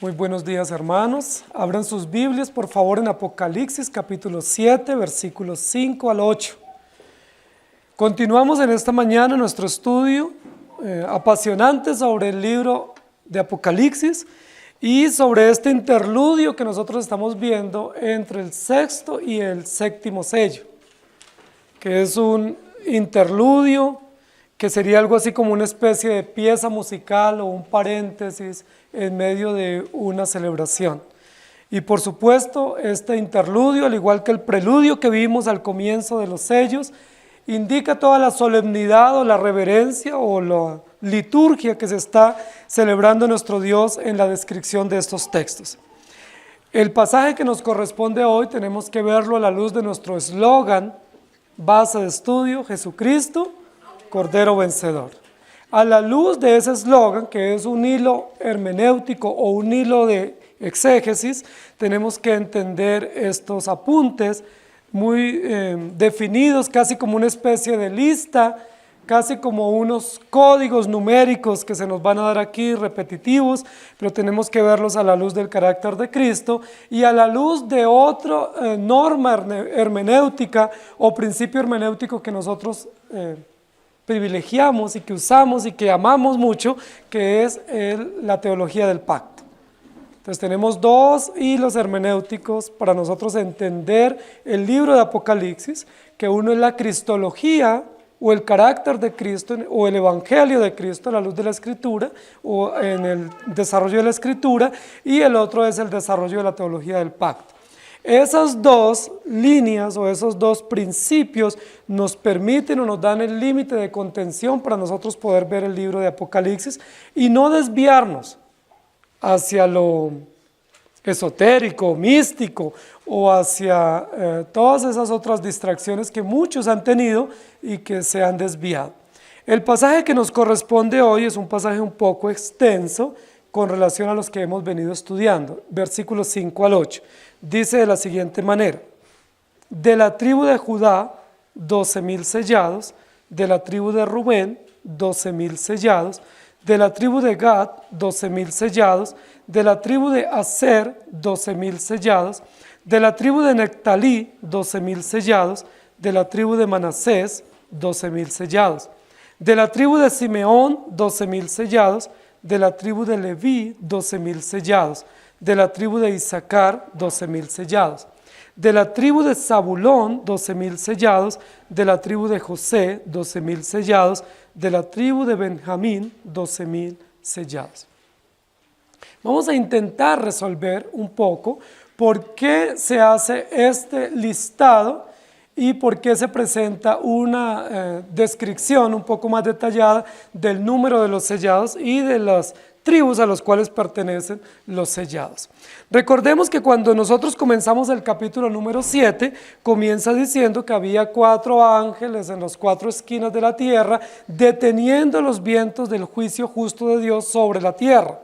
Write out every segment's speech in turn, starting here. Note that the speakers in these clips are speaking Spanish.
Muy buenos días, hermanos. Abran sus Biblias, por favor, en Apocalipsis capítulo 7, versículos 5 al 8. Continuamos en esta mañana nuestro estudio apasionante sobre el libro de Apocalipsis y sobre este interludio que nosotros estamos viendo entre el sexto y el séptimo sello, que es un interludio que sería algo así como una especie de pieza musical o un paréntesis en medio de una celebración. Y por supuesto, este interludio, al igual que el preludio que vimos al comienzo de los sellos, indica toda la solemnidad o la reverencia o la liturgia que se está celebrando a nuestro Dios en la descripción de estos textos. El pasaje que nos corresponde hoy tenemos que verlo a la luz de nuestro eslogan, base de estudio, Jesucristo, Cordero Vencedor. A la luz de ese eslogan, que es un hilo hermenéutico o un hilo de exégesis, tenemos que entender estos apuntes muy definidos, casi como una especie de lista, casi como unos códigos numéricos que se nos van a dar aquí repetitivos, pero tenemos que verlos a la luz del carácter de Cristo y a la luz de otra norma hermenéutica o principio hermenéutico que nosotros privilegiamos y que usamos y que amamos mucho, que es la teología del pacto. Entonces tenemos dos hilos hermenéuticos para nosotros entender el libro de Apocalipsis, que uno es la cristología o el carácter de Cristo o el evangelio de Cristo a la luz de la Escritura o en el desarrollo de la Escritura, y el otro es el desarrollo de la teología del pacto. Esas dos líneas o esos dos principios nos permiten o nos dan el límite de contención para nosotros poder ver el libro de Apocalipsis y no desviarnos hacia lo esotérico, místico o hacia todas esas otras distracciones que muchos han tenido y que se han desviado. El pasaje que nos corresponde hoy es un pasaje un poco extenso con relación a los que hemos venido estudiando, versículos 5 al 8. Dice de la siguiente manera: de la tribu de Judá, 12,000 sellados; de la tribu de Rubén, 12,000 sellados; de la tribu de Gad, 12,000 sellados; de la tribu de Aser, 12,000 sellados; de la tribu de Nectalí, 12,000 sellados; de la tribu de Manasés, 12,000 sellados; de la tribu de Simeón, 12,000 sellados; de la tribu de Leví, 12,000 sellados; de la tribu de Isaacar, 12,000 sellados; de la tribu de Zabulón, 12,000 sellados; de la tribu de José, 12,000 sellados; de la tribu de Benjamín, 12,000 sellados. Vamos a intentar resolver un poco por qué se hace este listado y por qué se presenta una descripción un poco más detallada del número de los sellados y de las tribus a los cuales pertenecen los sellados. Recordemos que cuando nosotros comenzamos el capítulo número 7, comienza diciendo que había 4 ángeles en las 4 esquinas de la tierra, deteniendo los vientos del juicio justo de Dios sobre la tierra.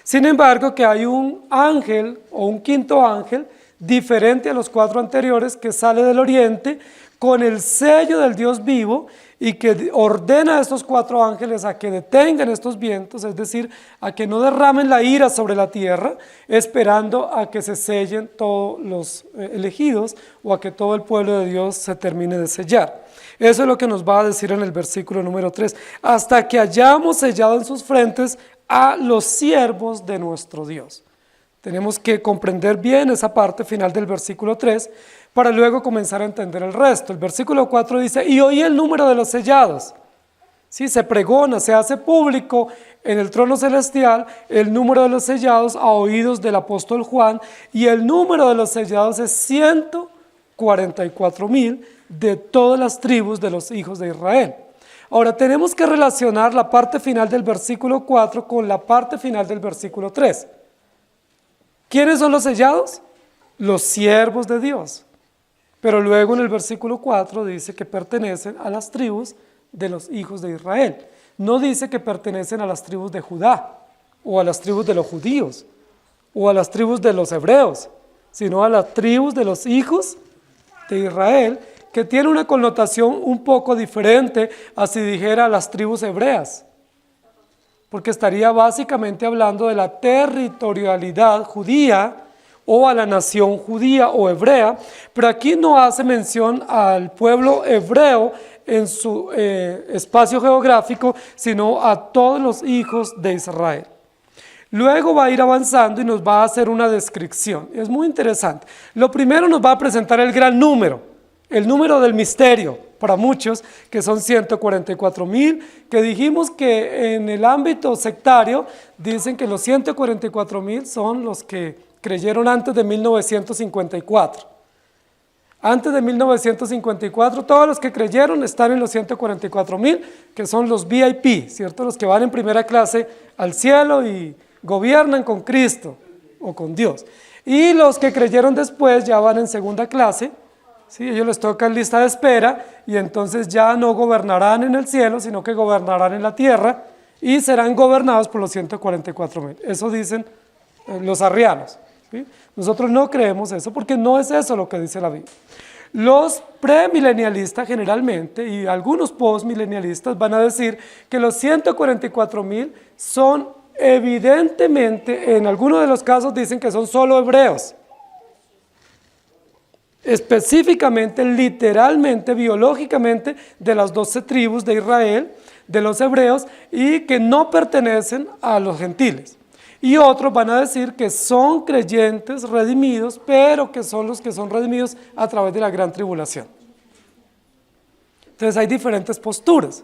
Sin embargo, que hay un ángel o un quinto ángel, diferente a los 4 anteriores, que sale del oriente con el sello del Dios vivo y que ordena a estos 4 ángeles a que detengan estos vientos, es decir, a que no derramen la ira sobre la tierra, esperando a que se sellen todos los elegidos o a que todo el pueblo de Dios se termine de sellar. Eso es lo que nos va a decir en el versículo número 3, hasta que hayamos sellado en sus frentes a los siervos de nuestro Dios. Tenemos que comprender bien esa parte final del versículo 3 para luego comenzar a entender el resto. El versículo 4 dice: y oí el número de los sellados. Sí, se pregona, se hace público en el trono celestial el número de los sellados a oídos del apóstol Juan, y el número de los sellados es 144,000 de todas las tribus de los hijos de Israel. Ahora tenemos que relacionar la parte final del versículo 4 con la parte final del versículo 3. ¿Quiénes son los sellados? Los siervos de Dios. Pero luego en el versículo 4 dice que pertenecen a las tribus de los hijos de Israel. No dice que pertenecen a las tribus de Judá, o a las tribus de los judíos, o a las tribus de los hebreos, sino a las tribus de los hijos de Israel, que tiene una connotación un poco diferente a si dijera las tribus hebreas. porque estaría básicamente hablando de la territorialidad judía o a la nación judía o hebrea, pero aquí no hace mención al pueblo hebreo en su espacio geográfico, sino a todos los hijos de Israel. Luego va a ir avanzando y nos va a hacer una descripción. Es muy interesante. Lo primero nos va a presentar el gran número, el número del misterio, para muchos, que son 144,000, que dijimos que en el ámbito sectario dicen que los 144,000 son los que creyeron antes de 1954. Antes de 1954, todos los que creyeron están en los 144,000, que son los VIP, ¿cierto? Los que van en primera clase al cielo y gobiernan con Cristo o con Dios. Y los que creyeron después ya van en segunda clase, ¿sí? Ellos les toca en lista de espera y entonces ya no gobernarán en el cielo, sino que gobernarán en la tierra y serán gobernados por los 144,000. Eso dicen los arrianos. ¿Sí? Nosotros no creemos eso porque no es eso lo que dice la Biblia. Los premilenialistas generalmente y algunos postmilenialistas van a decir que los 144,000 son evidentemente, en algunos de los casos dicen que son solo hebreos, específicamente, literalmente, biológicamente, de las 12 tribus de Israel, de los hebreos, y que no pertenecen a los gentiles. Y otros van a decir que son creyentes redimidos, pero que son los que son redimidos a través de la gran tribulación. Entonces hay diferentes posturas.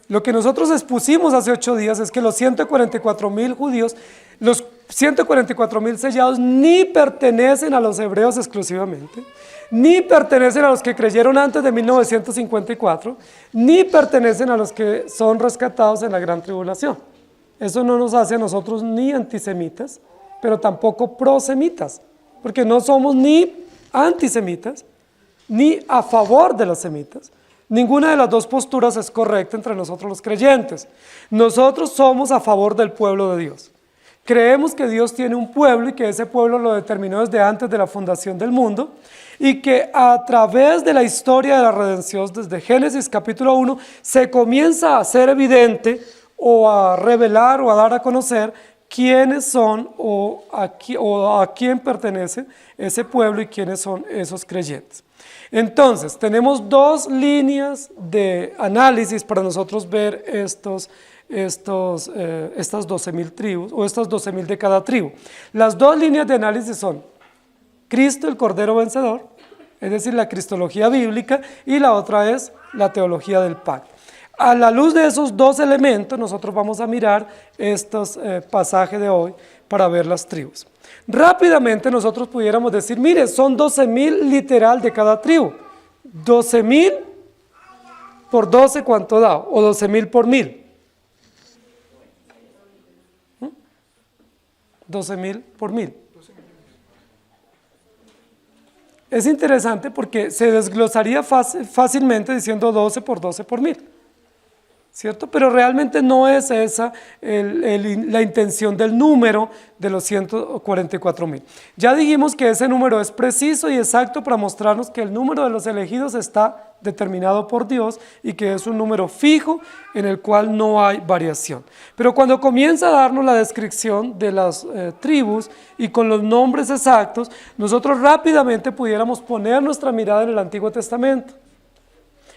Lo que nosotros expusimos hace 8 días es que los 144,000 judíos, los 144,000 sellados, ni pertenecen a los hebreos exclusivamente, ni pertenecen a los que creyeron antes de 1954, ni pertenecen a los que son rescatados en la gran tribulación. Eso no nos hace a nosotros ni antisemitas, pero tampoco prosemitas, porque no somos ni antisemitas, ni a favor de los semitas. Ninguna de las dos posturas es correcta entre nosotros los creyentes. Nosotros somos a favor del pueblo de Dios. Creemos que Dios tiene un pueblo y que ese pueblo lo determinó desde antes de la fundación del mundo y que a través de la historia de la redención, desde Génesis capítulo 1, se comienza a hacer evidente o a revelar o a dar a conocer quiénes son o a quién pertenece ese pueblo y quiénes son esos creyentes. Entonces, tenemos 2 líneas de análisis para nosotros ver estas 12,000 tribus o estas 12,000 de cada tribu. Las 2 líneas de análisis son Cristo, el Cordero Vencedor, es decir, la cristología bíblica, y la otra es la teología del pacto. A la luz de esos 2 elementos, nosotros vamos a mirar estos pasajes de hoy para ver las tribus. Rápidamente nosotros pudiéramos decir, mire, son 12,000 literal de cada tribu. 12,000 por 12, ¿cuánto da? O 12,000 por 1,000. 12,000 por 1,000. Es interesante porque se desglosaría fácilmente diciendo 12 por 12 por 1,000. ¿Cierto? Pero realmente no es esa la intención del número de los 144,000. Ya dijimos que ese número es preciso y exacto para mostrarnos que el número de los elegidos está determinado por Dios y que es un número fijo en el cual no hay variación. Pero cuando comienza a darnos la descripción de las tribus y con los nombres exactos, nosotros rápidamente pudiéramos poner nuestra mirada en el Antiguo Testamento.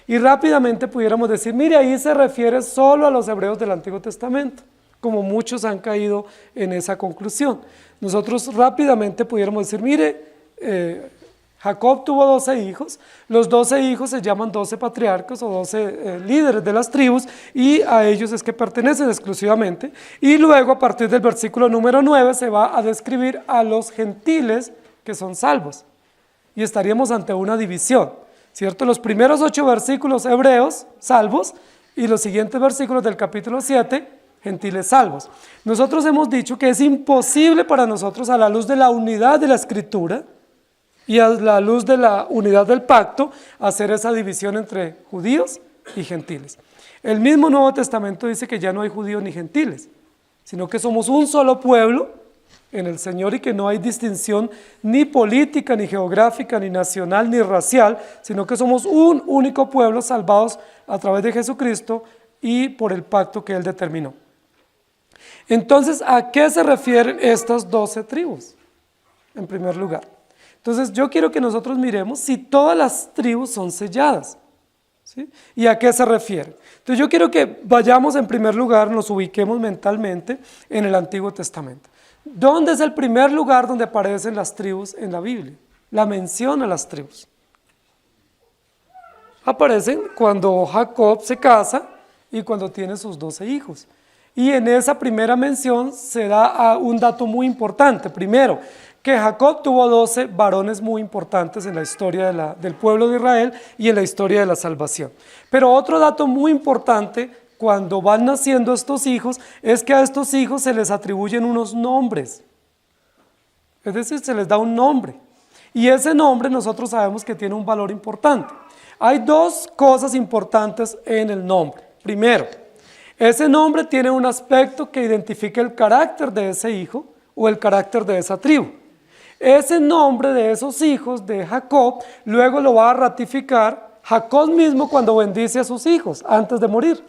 Y rápidamente pudiéramos decir, mire, ahí se refiere solo a los hebreos del Antiguo Testamento, como muchos han caído en esa conclusión. Nosotros rápidamente pudiéramos decir, mire, Jacob tuvo 12 hijos, los 12 hijos se llaman 12 patriarcas o 12 líderes de las tribus y a ellos es que pertenecen exclusivamente. Y luego a partir del versículo número 9 se va a describir a los gentiles que son salvos y estaríamos ante una división. ¿Cierto? Los primeros 8 versículos hebreos, salvos, y los siguientes versículos del capítulo 7, gentiles salvos. Nosotros hemos dicho que es imposible para nosotros, a la luz de la unidad de la Escritura y a la luz de la unidad del pacto, hacer esa división entre judíos y gentiles. El mismo Nuevo Testamento dice que ya no hay judíos ni gentiles, sino que somos un solo pueblo en el Señor y que no hay distinción ni política, ni geográfica, ni nacional, ni racial, sino que somos un único pueblo salvados a través de Jesucristo y por el pacto que Él determinó. Entonces, ¿a qué se refieren estas 12 tribus? En primer lugar. Entonces, yo quiero que nosotros miremos si todas las tribus son selladas. ¿Sí? ¿Y a qué se refiere? Entonces yo quiero que vayamos en primer lugar, nos ubiquemos mentalmente en el Antiguo Testamento. ¿Dónde es el primer lugar donde aparecen las tribus en la Biblia? La mención a las tribus. Aparecen cuando Jacob se casa y cuando tiene sus 12 hijos. Y en esa primera mención se da un dato muy importante. Primero, que Jacob tuvo 12 varones muy importantes en la historia del pueblo de Israel y en la historia de la salvación. Pero otro dato muy importante cuando van naciendo estos hijos es que a estos hijos se les atribuyen unos nombres. Es decir, se les da un nombre. Y ese nombre nosotros sabemos que tiene un valor importante. Hay dos cosas importantes en el nombre. Primero, ese nombre tiene un aspecto que identifica el carácter de ese hijo o el carácter de esa tribu. Ese nombre de esos hijos de Jacob luego lo va a ratificar Jacob mismo cuando bendice a sus hijos antes de morir.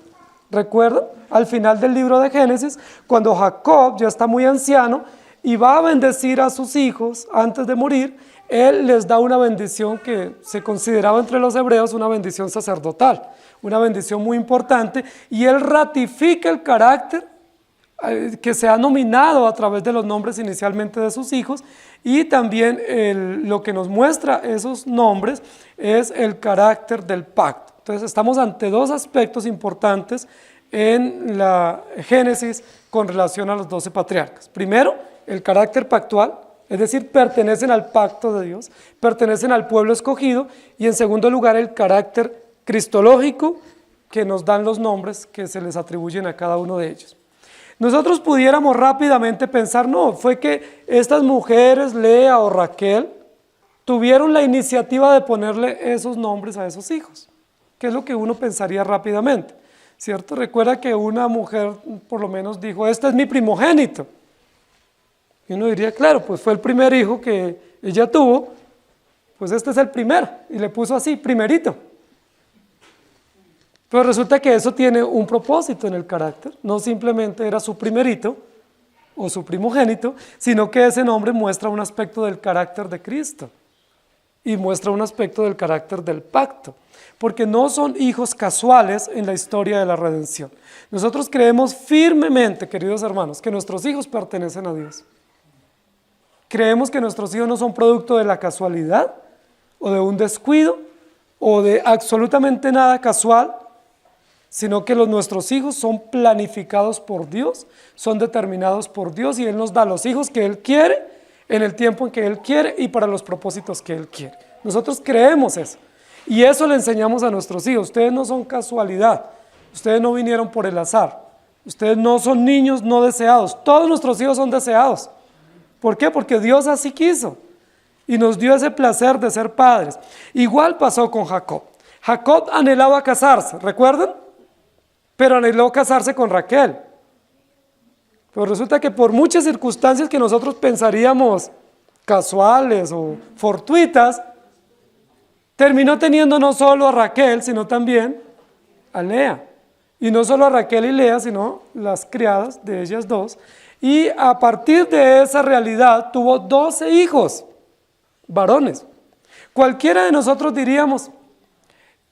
¿Recuerdan? Al final del libro de Génesis, cuando Jacob ya está muy anciano y va a bendecir a sus hijos antes de morir, él les da una bendición que se consideraba entre los hebreos una bendición sacerdotal, una bendición muy importante, y él ratifica el carácter que se ha nominado a través de los nombres inicialmente de sus hijos, y también lo que nos muestra esos nombres es el carácter del pacto. Entonces estamos ante dos aspectos importantes en la Génesis con relación a los 12 patriarcas. Primero, el carácter pactual, es decir, pertenecen al pacto de Dios, pertenecen al pueblo escogido, y en segundo lugar el carácter cristológico que nos dan los nombres que se les atribuyen a cada uno de ellos. Nosotros pudiéramos rápidamente pensar, no, fue que estas mujeres, Lea o Raquel, tuvieron la iniciativa de ponerle esos nombres a esos hijos, que es lo que uno pensaría rápidamente, ¿cierto? Recuerda que una mujer por lo menos dijo, este es mi primogénito. Y uno diría, claro, pues fue el primer hijo que ella tuvo, pues este es el primero, y le puso así, primerito. Pero resulta que eso tiene un propósito en el carácter, no simplemente era su primerito o su primogénito, sino que ese nombre muestra un aspecto del carácter de Cristo y muestra un aspecto del carácter del pacto, porque no son hijos casuales en la historia de la redención. Nosotros creemos firmemente, queridos hermanos, que nuestros hijos pertenecen a Dios. Creemos que nuestros hijos no son producto de la casualidad o de un descuido o de absolutamente nada casual, sino que nuestros hijos son planificados por Dios, son determinados por Dios, y Él nos da los hijos que Él quiere, en el tiempo en que Él quiere y para los propósitos que Él quiere. Nosotros creemos eso, y eso le enseñamos a nuestros hijos. Ustedes no son casualidad, ustedes no vinieron por el azar, ustedes no son niños no deseados, todos nuestros hijos son deseados. ¿Por qué? Porque Dios así quiso, y nos dio ese placer de ser padres. Igual pasó con Jacob. Jacob anhelaba casarse, ¿recuerdan? Pero anheló casarse con Raquel. Pero resulta que por muchas circunstancias que nosotros pensaríamos casuales o fortuitas, terminó teniendo no solo a Raquel, sino también a Lea. Y no solo a Raquel y Lea, sino las criadas de ellas dos. Y a partir de esa realidad tuvo 12 hijos, varones. Cualquiera de nosotros diríamos,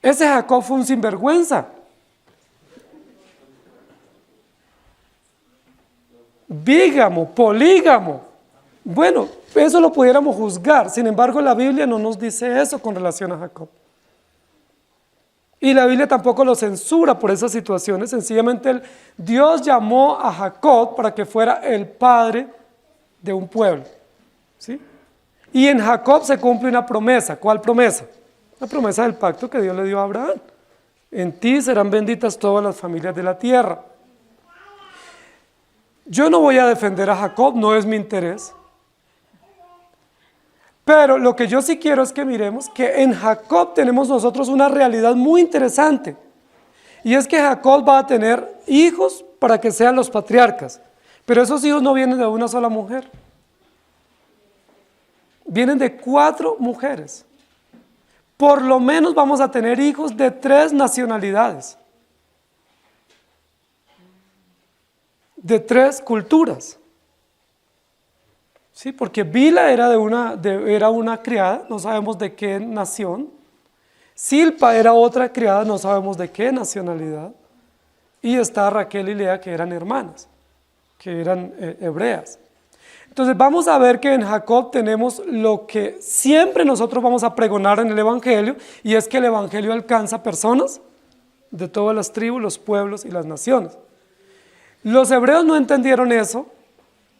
ese Jacob fue un sinvergüenza. Bígamo, polígamo. Bueno, eso lo pudiéramos juzgar, sin embargo la Biblia no nos dice eso con relación a Jacob. Y la Biblia tampoco lo censura por esas situaciones, sencillamente Dios llamó a Jacob para que fuera el padre de un pueblo, ¿sí? Y en Jacob se cumple una promesa. ¿Cuál promesa? La promesa del pacto que Dios le dio a Abraham. En ti serán benditas todas las familias de la tierra. Yo no voy a defender a Jacob, no es mi interés. Pero lo que yo sí quiero es que miremos que en Jacob tenemos nosotros una realidad muy interesante. Y es que Jacob va a tener hijos para que sean los patriarcas. Pero esos hijos no vienen de una sola mujer. Vienen de 4 mujeres. Por lo menos vamos a tener hijos de 3 nacionalidades. de 3 culturas. ¿Sí? Porque Bila era una criada, no sabemos de qué nación. Silpa era otra criada, no sabemos de qué nacionalidad. Y está Raquel y Lea, que eran hermanas, que eran hebreas. Entonces vamos a ver que en Jacob tenemos lo que siempre nosotros vamos a pregonar en el Evangelio, y es que el Evangelio alcanza personas de todas las tribus, los pueblos y las naciones. Los hebreos no entendieron eso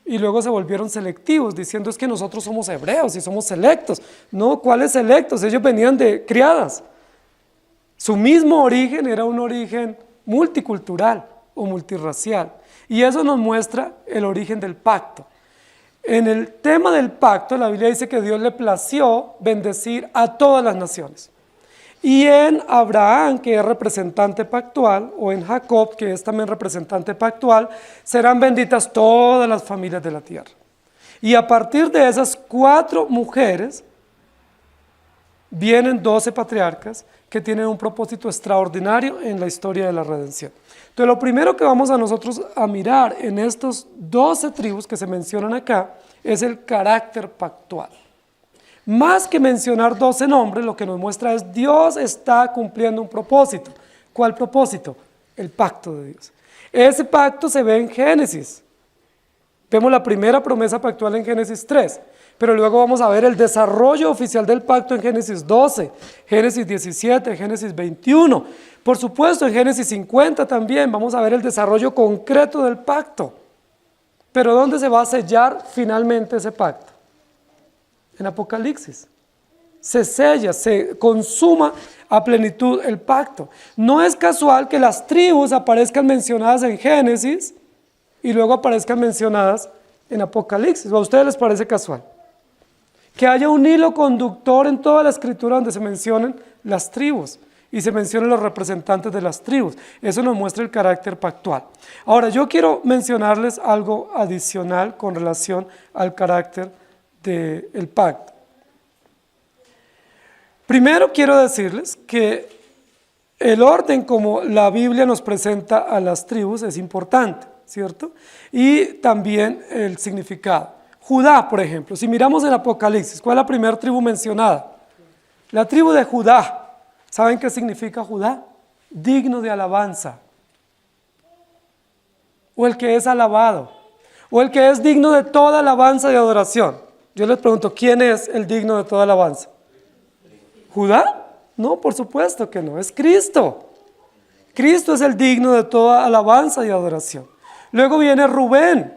y luego se volvieron selectivos, diciendo es que nosotros somos hebreos y somos selectos. No, ¿cuáles selectos? Ellos venían de criadas. Su mismo origen era un origen multicultural o multirracial, y eso nos muestra el origen del pacto. En el tema del pacto, la Biblia dice que Dios le plació bendecir a todas las naciones. Y en Abraham, que es representante pactual, o en Jacob, que es también representante pactual, serán benditas todas las familias de la tierra. Y a partir de esas 4 mujeres, vienen 12 patriarcas que tienen un propósito extraordinario en la historia de la redención. Entonces, lo primero que vamos a nosotros a mirar en estos 12 tribus que se mencionan acá es el carácter pactual. Más que mencionar 12 nombres, lo que nos muestra es Dios está cumpliendo un propósito. ¿Cuál propósito? El pacto de Dios. Ese pacto se ve en Génesis. Vemos la primera promesa pactual en Génesis 3, pero luego vamos a ver el desarrollo oficial del pacto en Génesis 12, Génesis 17, Génesis 21. Por supuesto, en Génesis 50 también vamos a ver el desarrollo concreto del pacto. Pero ¿dónde se va a sellar finalmente ese pacto? En Apocalipsis. Se sella, se consuma a plenitud el pacto. No es casual que las tribus aparezcan mencionadas en Génesis y luego aparezcan mencionadas en Apocalipsis. ¿O a ustedes les parece casual? Que haya un hilo conductor en toda la escritura donde se mencionen las tribus y se mencionen los representantes de las tribus. Eso nos muestra el carácter pactual. Ahora, yo quiero mencionarles algo adicional con relación al carácter del pacto. Primero quiero decirles que el orden como la Biblia nos presenta a las tribus es importante, ¿cierto? Y también el significado. Judá, por ejemplo, si miramos en Apocalipsis, ¿cuál es la primera tribu mencionada? La tribu de Judá. ¿Saben qué significa Judá? Digno de alabanza. O el que es alabado. O el que es digno de toda alabanza y adoración. Yo les pregunto, ¿quién es el digno de toda alabanza? ¿Judá? No, por supuesto que no, es Cristo. Cristo es el digno de toda alabanza y adoración. Luego viene Rubén.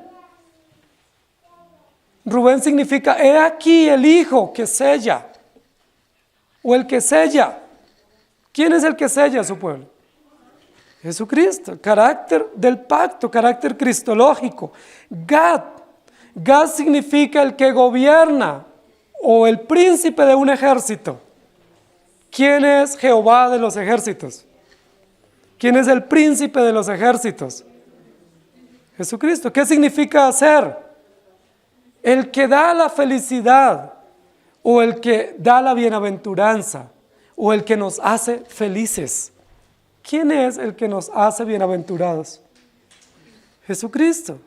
Rubén significa, he aquí el hijo que sella, o el que sella. ¿Quién es el que sella a su pueblo? Jesucristo, carácter del pacto, carácter cristológico. Gad significa el que gobierna, o el príncipe de un ejército. ¿Quién es Jehová de los ejércitos? ¿Quién es el príncipe de los ejércitos? Jesucristo. ¿Qué significa ser? El que da la felicidad, o el que da la bienaventuranza, o el que nos hace felices. ¿Quién es el que nos hace bienaventurados? Jesucristo.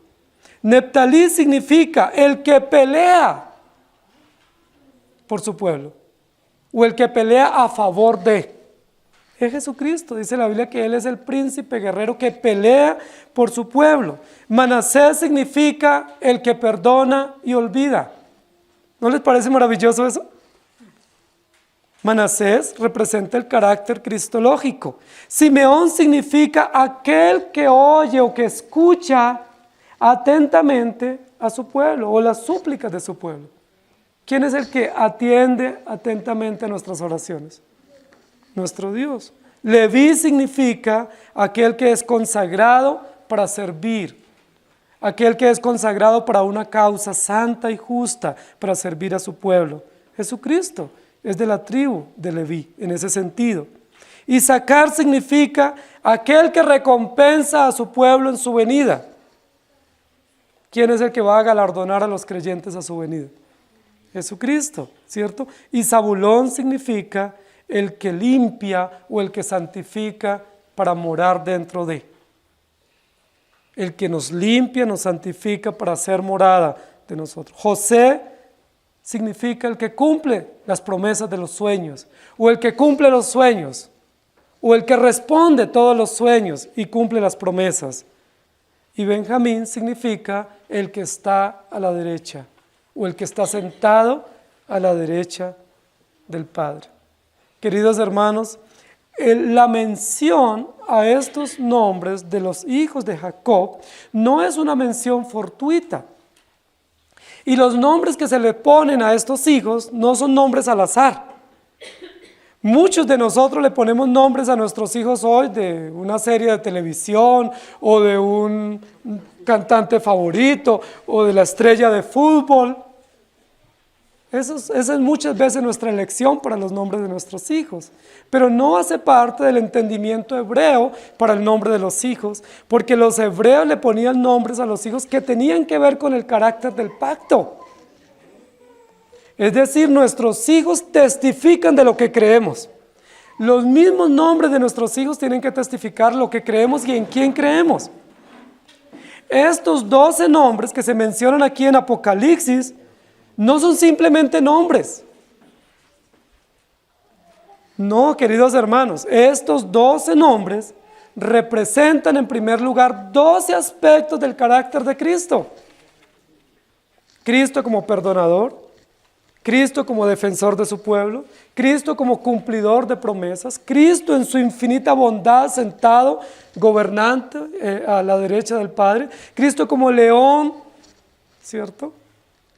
Neptalí significa el que pelea por su pueblo, o el que pelea a favor de. Es Jesucristo, dice la Biblia que Él es el príncipe guerrero que pelea por su pueblo. Manasés significa el que perdona y olvida. ¿No les parece maravilloso eso? Manasés representa el carácter cristológico. Simeón significa aquel que oye o que escucha atentamente a su pueblo o las súplicas de su pueblo. ¿Quién es el que atiende atentamente a nuestras oraciones? Nuestro Dios. Leví significa aquel que es consagrado para servir, aquel que es consagrado para una causa santa y justa, para servir a su pueblo. Jesucristo es de la tribu de Leví, en ese sentido. Isaacar significa aquel que recompensa a su pueblo en su venida. ¿Quién es el que va a galardonar a los creyentes a su venida? Jesucristo, ¿cierto? Y Zabulón significa el que limpia o el que santifica para morar dentro de. el que nos limpia, nos santifica para ser morada de nosotros. José significa el que cumple las promesas de los sueños, o el que cumple los sueños, o el que responde todos los sueños y cumple las promesas. Y Benjamín significa el que está a la derecha, o el que está sentado a la derecha del Padre. Queridos hermanos, la mención a estos nombres de los hijos de Jacob no es una mención fortuita. Y los nombres que se le ponen a estos hijos no son nombres al azar. Muchos de nosotros le ponemos nombres a nuestros hijos hoy de una serie de televisión o de un cantante favorito o de la estrella de fútbol. Esa es muchas veces nuestra elección para los nombres de nuestros hijos, pero no hace parte del entendimiento hebreo para el nombre de los hijos, porque los hebreos le ponían nombres a los hijos que tenían que ver con el carácter del pacto. Es decir, nuestros hijos testifican de lo que creemos. Los mismos nombres de nuestros hijos tienen que testificar lo que creemos y en quién creemos. Estos 12 nombres que se mencionan aquí en Apocalipsis no son simplemente nombres. No, queridos hermanos, estos 12 nombres representan en primer lugar 12 aspectos del carácter de Cristo. Cristo como perdonador, Cristo como defensor de su pueblo, Cristo como cumplidor de promesas, Cristo en su infinita bondad sentado, gobernante a la derecha del Padre, Cristo como león, ¿cierto?,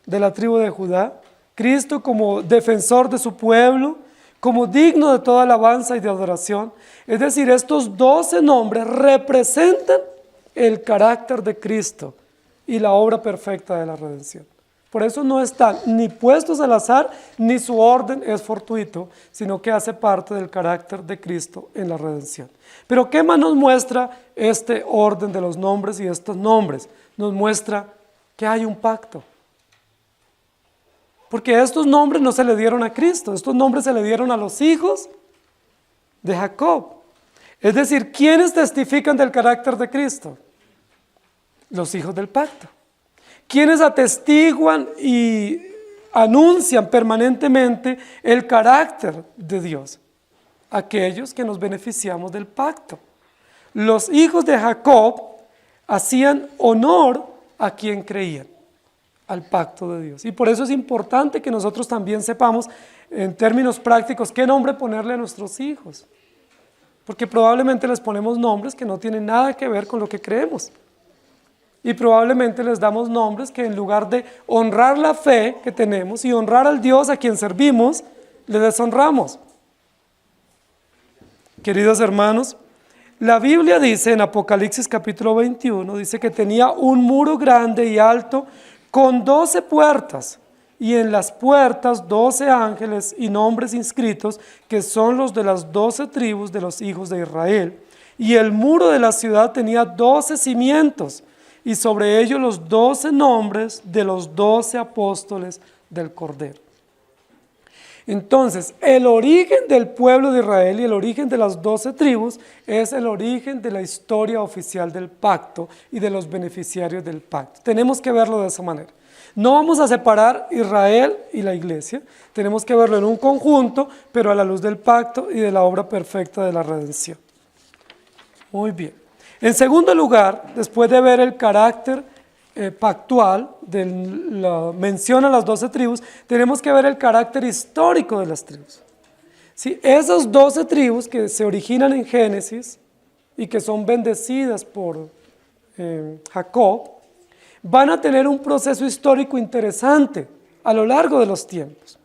de la tribu de Judá, Cristo como defensor de su pueblo, como digno de toda alabanza y de adoración. Es decir, estos 12 nombres representan el carácter de Cristo y la obra perfecta de la redención. Por eso no están ni puestos al azar, ni su orden es fortuito, sino que hace parte del carácter de Cristo en la redención. Pero ¿qué más nos muestra este orden de los nombres y estos nombres? Nos muestra que hay un pacto. Porque estos nombres no se le dieron a Cristo, estos nombres se le dieron a los hijos de Jacob. Es decir, ¿quiénes testifican del carácter de Cristo? Los hijos del pacto. ¿Quiénes atestiguan y anuncian permanentemente el carácter de Dios? Aquellos que nos beneficiamos del pacto. Los hijos de Jacob hacían honor a quien creían, al pacto de Dios. Y por eso es importante que nosotros también sepamos, en términos prácticos, qué nombre ponerle a nuestros hijos. Porque probablemente les ponemos nombres que no tienen nada que ver con lo que creemos. Y probablemente les damos nombres que en lugar de honrar la fe que tenemos y honrar al Dios a quien servimos, le deshonramos. Queridos hermanos, la Biblia dice en Apocalipsis capítulo 21, dice que tenía un muro grande y alto con 12 puertas, y en las puertas 12 ángeles y nombres inscritos, que son los de las 12 tribus de los hijos de Israel. Y el muro de la ciudad tenía 12 cimientos, y sobre ellos los 12 nombres de los 12 apóstoles del Cordero. Entonces, el origen del pueblo de Israel y el origen de las 12 tribus es el origen de la historia oficial del pacto y de los beneficiarios del pacto. Tenemos que verlo de esa manera. No vamos a separar Israel y la iglesia, tenemos que verlo en un conjunto, pero a la luz del pacto y de la obra perfecta de la redención. Muy bien. En segundo lugar, después de ver el carácter pactual, de la mención a las 12 tribus, tenemos que ver el carácter histórico de las tribus. ¿Sí? Esas 12 tribus que se originan en Génesis y que son bendecidas por Jacob, van a tener un proceso histórico interesante a lo largo de los tiempos.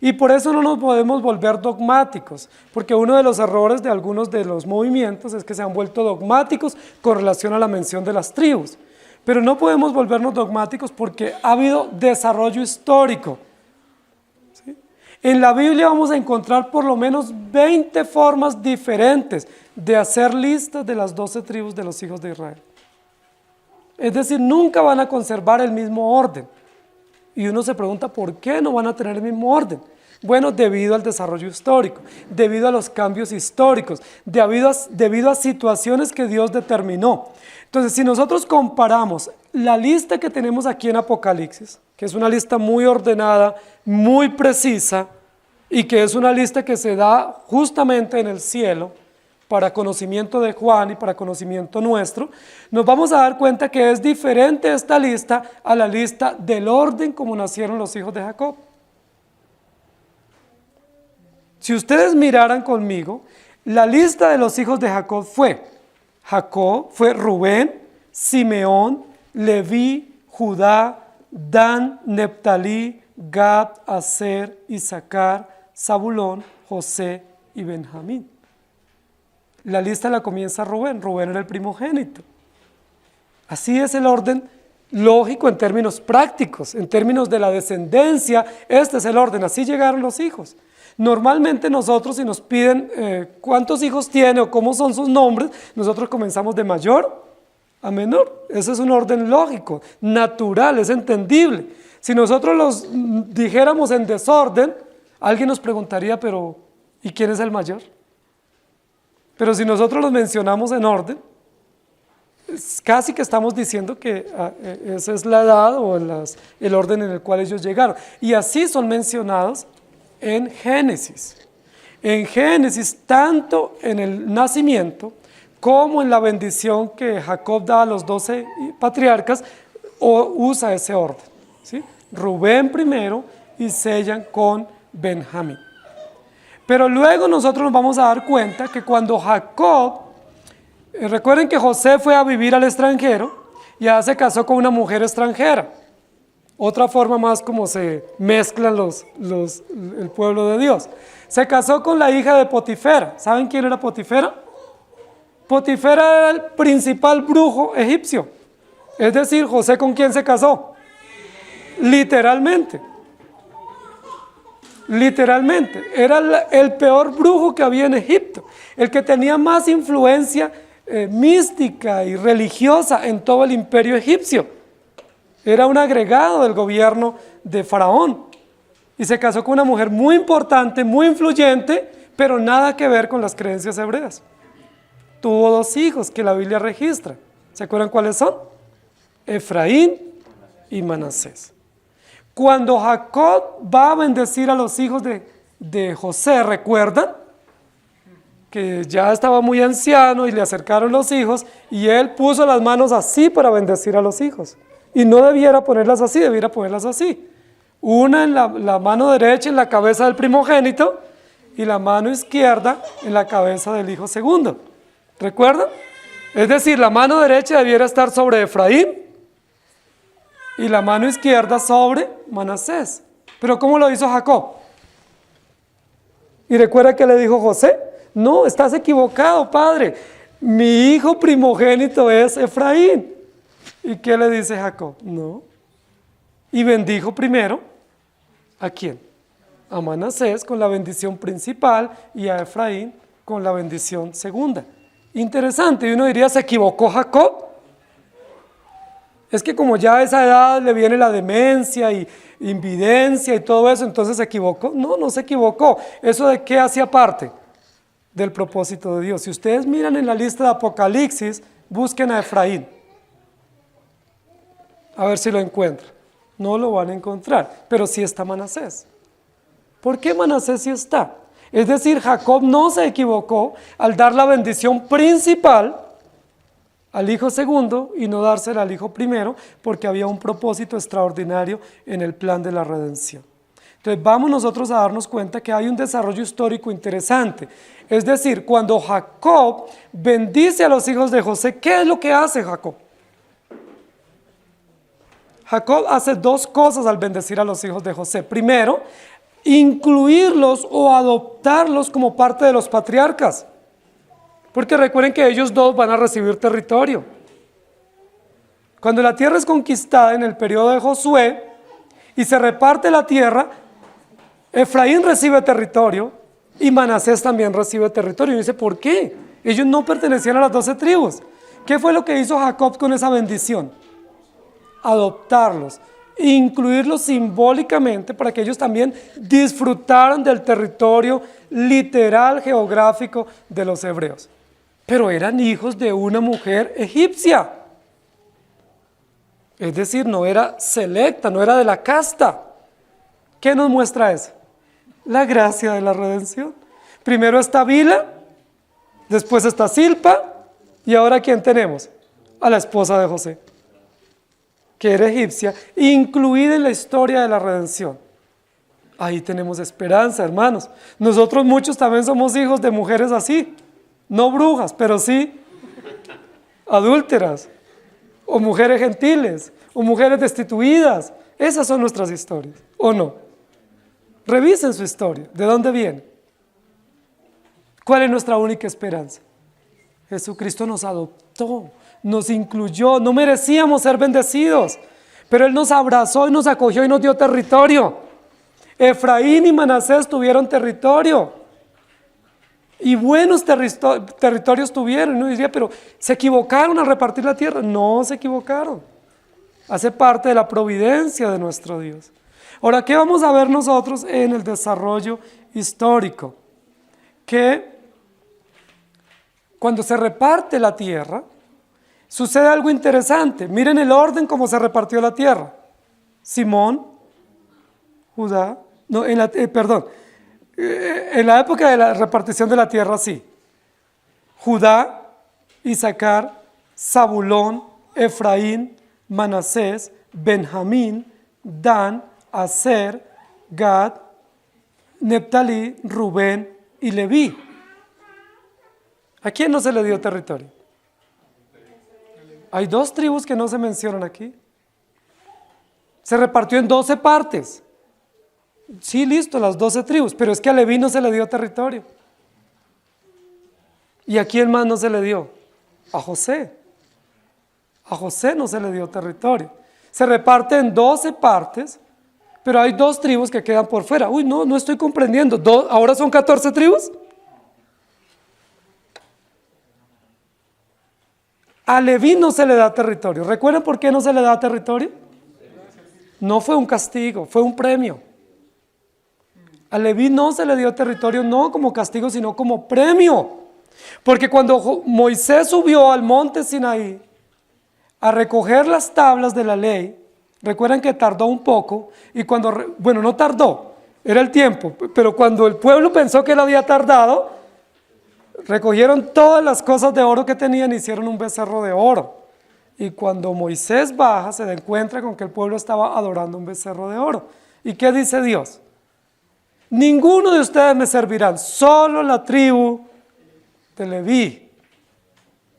Y por eso no nos podemos volver dogmáticos, porque uno de los errores de algunos de los movimientos es que se han vuelto dogmáticos con relación a la mención de las tribus. Pero no podemos volvernos dogmáticos porque ha habido desarrollo histórico. ¿Sí? En la Biblia vamos a encontrar por lo menos 20 formas diferentes de hacer listas de las 12 tribus de los hijos de Israel. Es decir, nunca van a conservar el mismo orden. Y uno se pregunta, ¿por qué no van a tener el mismo orden? Bueno, debido al desarrollo histórico, debido a los cambios históricos, debido a situaciones que Dios determinó. Entonces, si nosotros comparamos la lista que tenemos aquí en Apocalipsis, que es una lista muy ordenada, muy precisa, y que es una lista que se da justamente en el cielo, para conocimiento de Juan y para conocimiento nuestro, nos vamos a dar cuenta que es diferente esta lista a la lista del orden como nacieron los hijos de Jacob. Si ustedes miraran conmigo, la lista de los hijos de Jacob fue Rubén, Simeón, Leví, Judá, Dan, Neftalí, Gad, Aser, Isaacar, Zabulón, José y Benjamín. La lista la comienza Rubén era el primogénito. Así es el orden lógico en términos prácticos, en términos de la descendencia, este es el orden, así llegaron los hijos. Normalmente nosotros, si nos piden cuántos hijos tiene o cómo son sus nombres, nosotros comenzamos de mayor a menor. Ese es un orden lógico, natural, es entendible. Si nosotros los dijéramos en desorden, alguien nos preguntaría, pero ¿y quién es el mayor? Pero si nosotros los mencionamos en orden, casi que estamos diciendo que esa es la edad o el orden en el cual ellos llegaron. Y así son mencionados en Génesis. En Génesis, tanto en el nacimiento como en la bendición que Jacob da a los 12 patriarcas, usa ese orden, ¿sí? Rubén primero y sellan con Benjamín. Pero luego nosotros nos vamos a dar cuenta que cuando Jacob, recuerden que José fue a vivir al extranjero y ya se casó con una mujer extranjera. Otra forma más como se mezclan el pueblo de Dios. Se casó con la hija de Potifera. ¿Saben quién era Potifera? Potifera era el principal brujo egipcio. Es decir, José, ¿con quién se casó? Literalmente. Literalmente, era el peor brujo que había en Egipto, el que tenía más influencia mística y religiosa en todo el imperio egipcio. Era un agregado del gobierno de Faraón y se casó con una mujer muy importante, muy influyente, pero nada que ver con las creencias hebreas. Tuvo 2 hijos que la Biblia registra. ¿Se acuerdan cuáles son? Efraín y Manasés. Cuando Jacob va a bendecir a los hijos de José, ¿recuerdan? Que ya estaba muy anciano y le acercaron los hijos y él puso las manos así para bendecir a los hijos. Y no debiera ponerlas así, debiera ponerlas así. Una en la mano derecha en la cabeza del primogénito y la mano izquierda en la cabeza del hijo segundo. ¿Recuerdan? Es decir, la mano derecha debiera estar sobre Efraín y la mano izquierda sobre Manasés. Pero ¿cómo lo hizo Jacob? ¿Y recuerda que le dijo José? No, estás equivocado, padre. Mi hijo primogénito es Efraín. ¿Y qué le dice Jacob? No. Y bendijo primero, ¿a quién? A Manasés con la bendición principal y a Efraín con la bendición segunda. Interesante, y uno diría, ¿se equivocó Jacob? Es que como ya a esa edad le viene la demencia y invidencia y todo eso, entonces se equivocó. No, no se equivocó. ¿Eso de qué hacía parte? Del propósito de Dios. Si ustedes miran en la lista de Apocalipsis, busquen a Efraín. A ver si lo encuentran. No lo van a encontrar, pero sí está Manasés. ¿Por qué Manasés sí está? Es decir, Jacob no se equivocó al dar la bendición principal al hijo segundo y no dársela al hijo primero, porque había un propósito extraordinario en el plan de la redención. Entonces vamos nosotros a darnos cuenta que hay un desarrollo histórico interesante. Es decir, cuando Jacob bendice a los hijos de José, ¿qué es lo que hace Jacob? Jacob hace 2 cosas al bendecir a los hijos de José. Primero, incluirlos o adoptarlos como parte de los patriarcas. Porque recuerden que ellos 2 van a recibir territorio. Cuando la tierra es conquistada en el periodo de Josué y se reparte la tierra, Efraín recibe territorio y Manasés también recibe territorio. Y dice, ¿por qué? Ellos no pertenecían a las 12 tribus. ¿Qué fue lo que hizo Jacob con esa bendición? Adoptarlos. incluirlos simbólicamente para que ellos también disfrutaran del territorio literal geográfico de los hebreos. Pero eran hijos de una mujer egipcia. Es decir, no era selecta, no era de la casta. ¿Qué nos muestra eso? La gracia de la redención. Primero está Bila, después está Silpa, y ahora ¿quién tenemos? A la esposa de José, que era egipcia, incluida en la historia de la redención. Ahí tenemos esperanza, hermanos. Nosotros muchos también somos hijos de mujeres así, no brujas, pero sí adúlteras, o mujeres gentiles, o mujeres destituidas. Esas son nuestras historias, ¿o no? Revisen su historia, ¿de dónde viene? ¿Cuál es nuestra única esperanza? Jesucristo nos adoptó, nos incluyó, no merecíamos ser bendecidos, pero Él nos abrazó y nos acogió y nos dio territorio. Efraín y Manasés tuvieron territorio, y buenos territorios tuvieron. Uno diría, pero ¿se equivocaron al repartir la tierra? No se equivocaron, hace parte de la providencia de nuestro Dios. Ahora, ¿qué vamos a ver nosotros en el desarrollo histórico? Que cuando se reparte la tierra, sucede algo interesante. Miren el orden como se repartió la tierra. Simón, Judá, no, en la época de la repartición de la tierra, sí. Judá, Isaacar, Zabulón, Efraín, Manasés, Benjamín, Dan, Aser, Gad, Neptalí, Rubén y Leví. ¿A quién no se le dio territorio? Hay 2 tribus que no se mencionan aquí. Se repartió en 12 partes. Sí, listo, las 12 tribus, pero es que a Leví no se le dio territorio. ¿Y a quién más no se le dio? A José. A José no se le dio territorio. Se reparte en 12 partes, pero hay 2 tribus que quedan por fuera. Uy, no estoy comprendiendo. ¿Ahora son 14 tribus? A Leví no se le da territorio. ¿Recuerdan por qué no se le da territorio? No fue un castigo, fue un premio. A Leví no se le dio territorio no como castigo, sino como premio. Porque cuando Moisés subió al monte Sinaí a recoger las tablas de la ley, recuerdan que tardó un poco, y no tardó, era el tiempo, pero cuando el pueblo pensó que él había tardado, recogieron todas las cosas de oro que tenían y hicieron un becerro de oro. Y cuando Moisés baja, se encuentra con que el pueblo estaba adorando un becerro de oro. ¿Y qué dice Dios? Ninguno de ustedes me servirán, solo la tribu de Leví.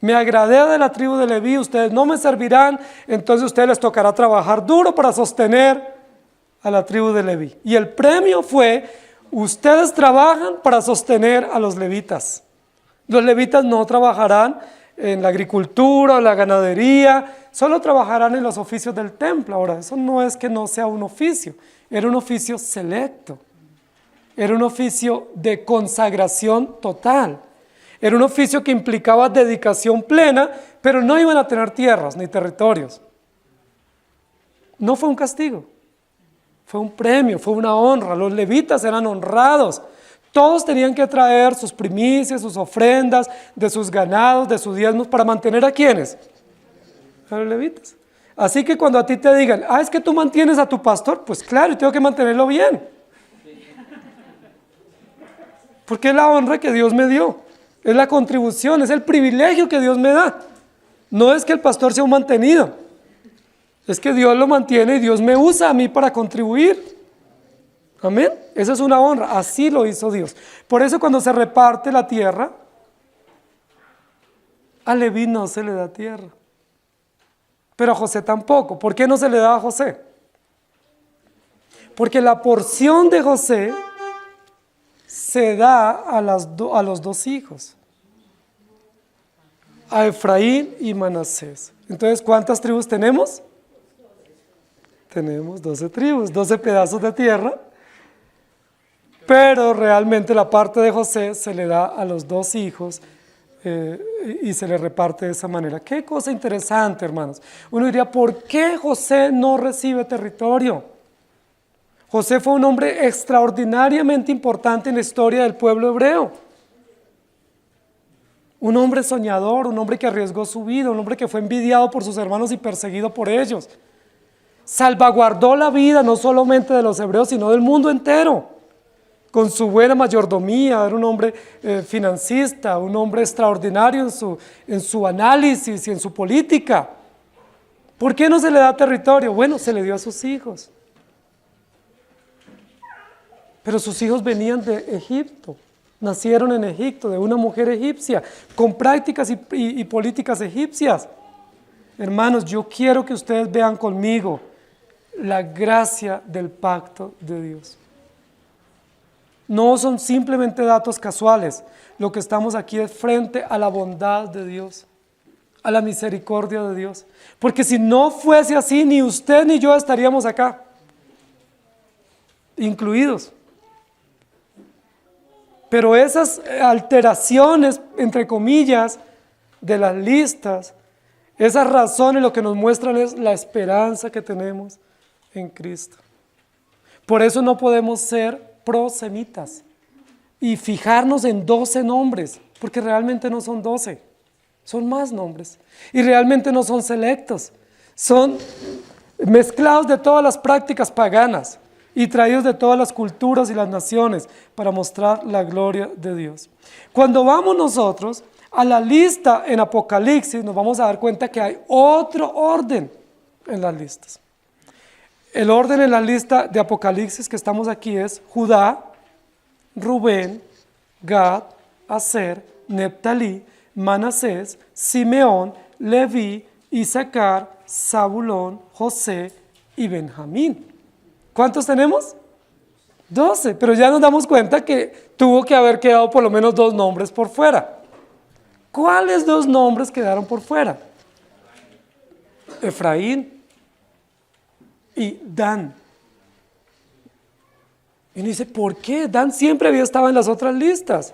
Me agradé de la tribu de Leví, ustedes no me servirán, entonces a ustedes les tocará trabajar duro para sostener a la tribu de Leví. Y el premio fue, ustedes trabajan para sostener a los levitas. Los levitas no trabajarán en la agricultura o la ganadería, solo trabajarán en los oficios del templo. Ahora, eso no es que no sea un oficio, era un oficio selecto, era un oficio de consagración total, era un oficio que implicaba dedicación plena, pero no iban a tener tierras ni territorios. No fue un castigo, fue un premio, fue una honra. Los levitas eran honrados. Todos tenían que traer sus primicias, sus ofrendas, de sus ganados, de sus diezmos, para mantener ¿a quiénes? A los levitas. Así que cuando a ti te digan, es que tú mantienes a tu pastor, pues claro, yo tengo que mantenerlo bien. Porque es la honra que Dios me dio, es la contribución, es el privilegio que Dios me da. No es que el pastor sea un mantenido, es que Dios lo mantiene y Dios me usa a mí para contribuir. Amén. Esa es una honra, así lo hizo Dios. Por eso cuando se reparte la tierra, a Leví no se le da tierra, pero a José tampoco. ¿Por qué no se le da a José? Porque la porción de José se da a los 2 hijos, a Efraín y Manasés. Entonces, ¿cuántas tribus tenemos? Tenemos 12 tribus, 12 pedazos de tierra. Pero realmente la parte de José se le da a los 2 hijos y se le reparte de esa manera. Qué cosa interesante, hermanos. Uno diría, ¿por qué José no recibe territorio? José fue un hombre extraordinariamente importante en la historia del pueblo hebreo. Un hombre soñador, un hombre que arriesgó su vida, un hombre que fue envidiado por sus hermanos y perseguido por ellos. Salvaguardó la vida no solamente de los hebreos, sino del mundo entero. Con su buena mayordomía, era un hombre financista, un hombre extraordinario en su análisis y en su política. ¿Por qué no se le da territorio? Bueno, se le dio a sus hijos. Pero sus hijos venían de Egipto, nacieron en Egipto, de una mujer egipcia, con prácticas y políticas egipcias. Hermanos, yo quiero que ustedes vean conmigo la gracia del pacto de Dios. No son simplemente datos casuales. Lo que estamos aquí es frente a la bondad de Dios, a la misericordia de Dios. Porque si no fuese así, ni usted ni yo estaríamos acá, incluidos. Pero esas alteraciones, entre comillas, de las listas, esas razones lo que nos muestran es la esperanza que tenemos en Cristo. Por eso no podemos ser prosemitas y fijarnos en 12 nombres, porque realmente no son 12, son más nombres. Y realmente no son selectos, son mezclados de todas las prácticas paganas y traídos de todas las culturas y las naciones para mostrar la gloria de Dios. Cuando vamos nosotros a la lista en Apocalipsis, nos vamos a dar cuenta que hay otro orden en las listas. El orden en la lista de Apocalipsis que estamos aquí es Judá, Rubén, Gad, Aser, Neptalí, Manasés, Simeón, Leví, Isaacar, Zabulón, José y Benjamín. ¿Cuántos tenemos? 12, pero ya nos damos cuenta que tuvo que haber quedado por lo menos 2 nombres por fuera. ¿Cuáles 2 nombres quedaron por fuera? Efraín y Dan. Y uno dice, ¿por qué? Dan siempre había estado en las otras listas.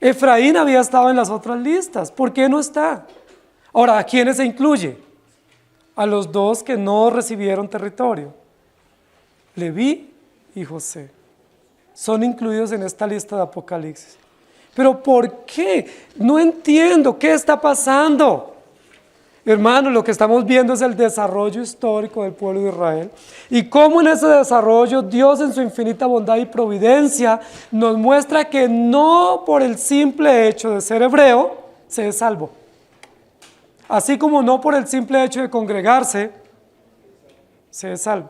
Efraín había estado en las otras listas. ¿Por qué no está? Ahora, ¿a quiénes se incluye? A los 2 que no recibieron territorio. Leví y José. Son incluidos en esta lista de Apocalipsis. ¿Pero por qué? No entiendo. ¿Qué está pasando? Hermanos, lo que estamos viendo es el desarrollo histórico del pueblo de Israel y cómo en ese desarrollo Dios en su infinita bondad y providencia nos muestra que no por el simple hecho de ser hebreo se es salvo. Así como no por el simple hecho de congregarse se es salvo.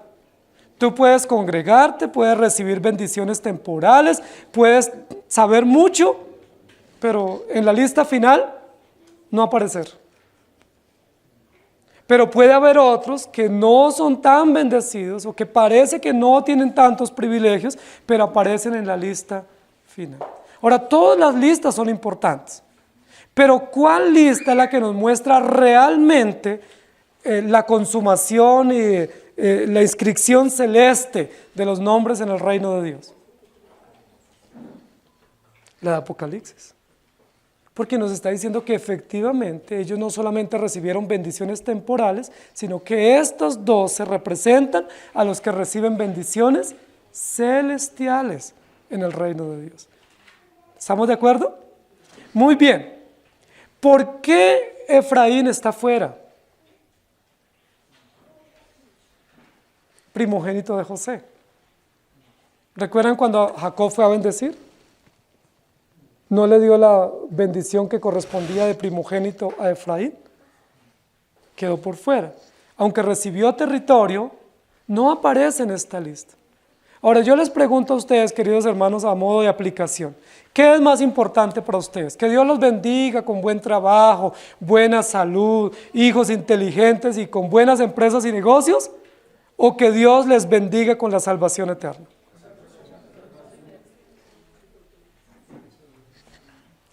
Tú puedes congregarte, puedes recibir bendiciones temporales, puedes saber mucho, pero en la lista final no aparecer. Pero puede haber otros que no son tan bendecidos o que parece que no tienen tantos privilegios, pero aparecen en la lista final. Ahora, todas las listas son importantes, pero ¿cuál lista es la que nos muestra realmente la consumación y la inscripción celeste de los nombres en el reino de Dios? La de Apocalipsis. Porque nos está diciendo que efectivamente ellos no solamente recibieron bendiciones temporales, sino que estos 12 representan a los que reciben bendiciones celestiales en el reino de Dios. ¿Estamos de acuerdo? Muy bien. ¿Por qué Efraín está fuera? Primogénito de José. ¿Recuerdan cuando Jacob fue a bendecir? ¿No le dio la bendición que correspondía de primogénito a Efraín? Quedó por fuera. Aunque recibió territorio, no aparece en esta lista. Ahora yo les pregunto a ustedes, queridos hermanos, a modo de aplicación, ¿qué es más importante para ustedes? ¿Que Dios los bendiga con buen trabajo, buena salud, hijos inteligentes y con buenas empresas y negocios? ¿O que Dios les bendiga con la salvación eterna?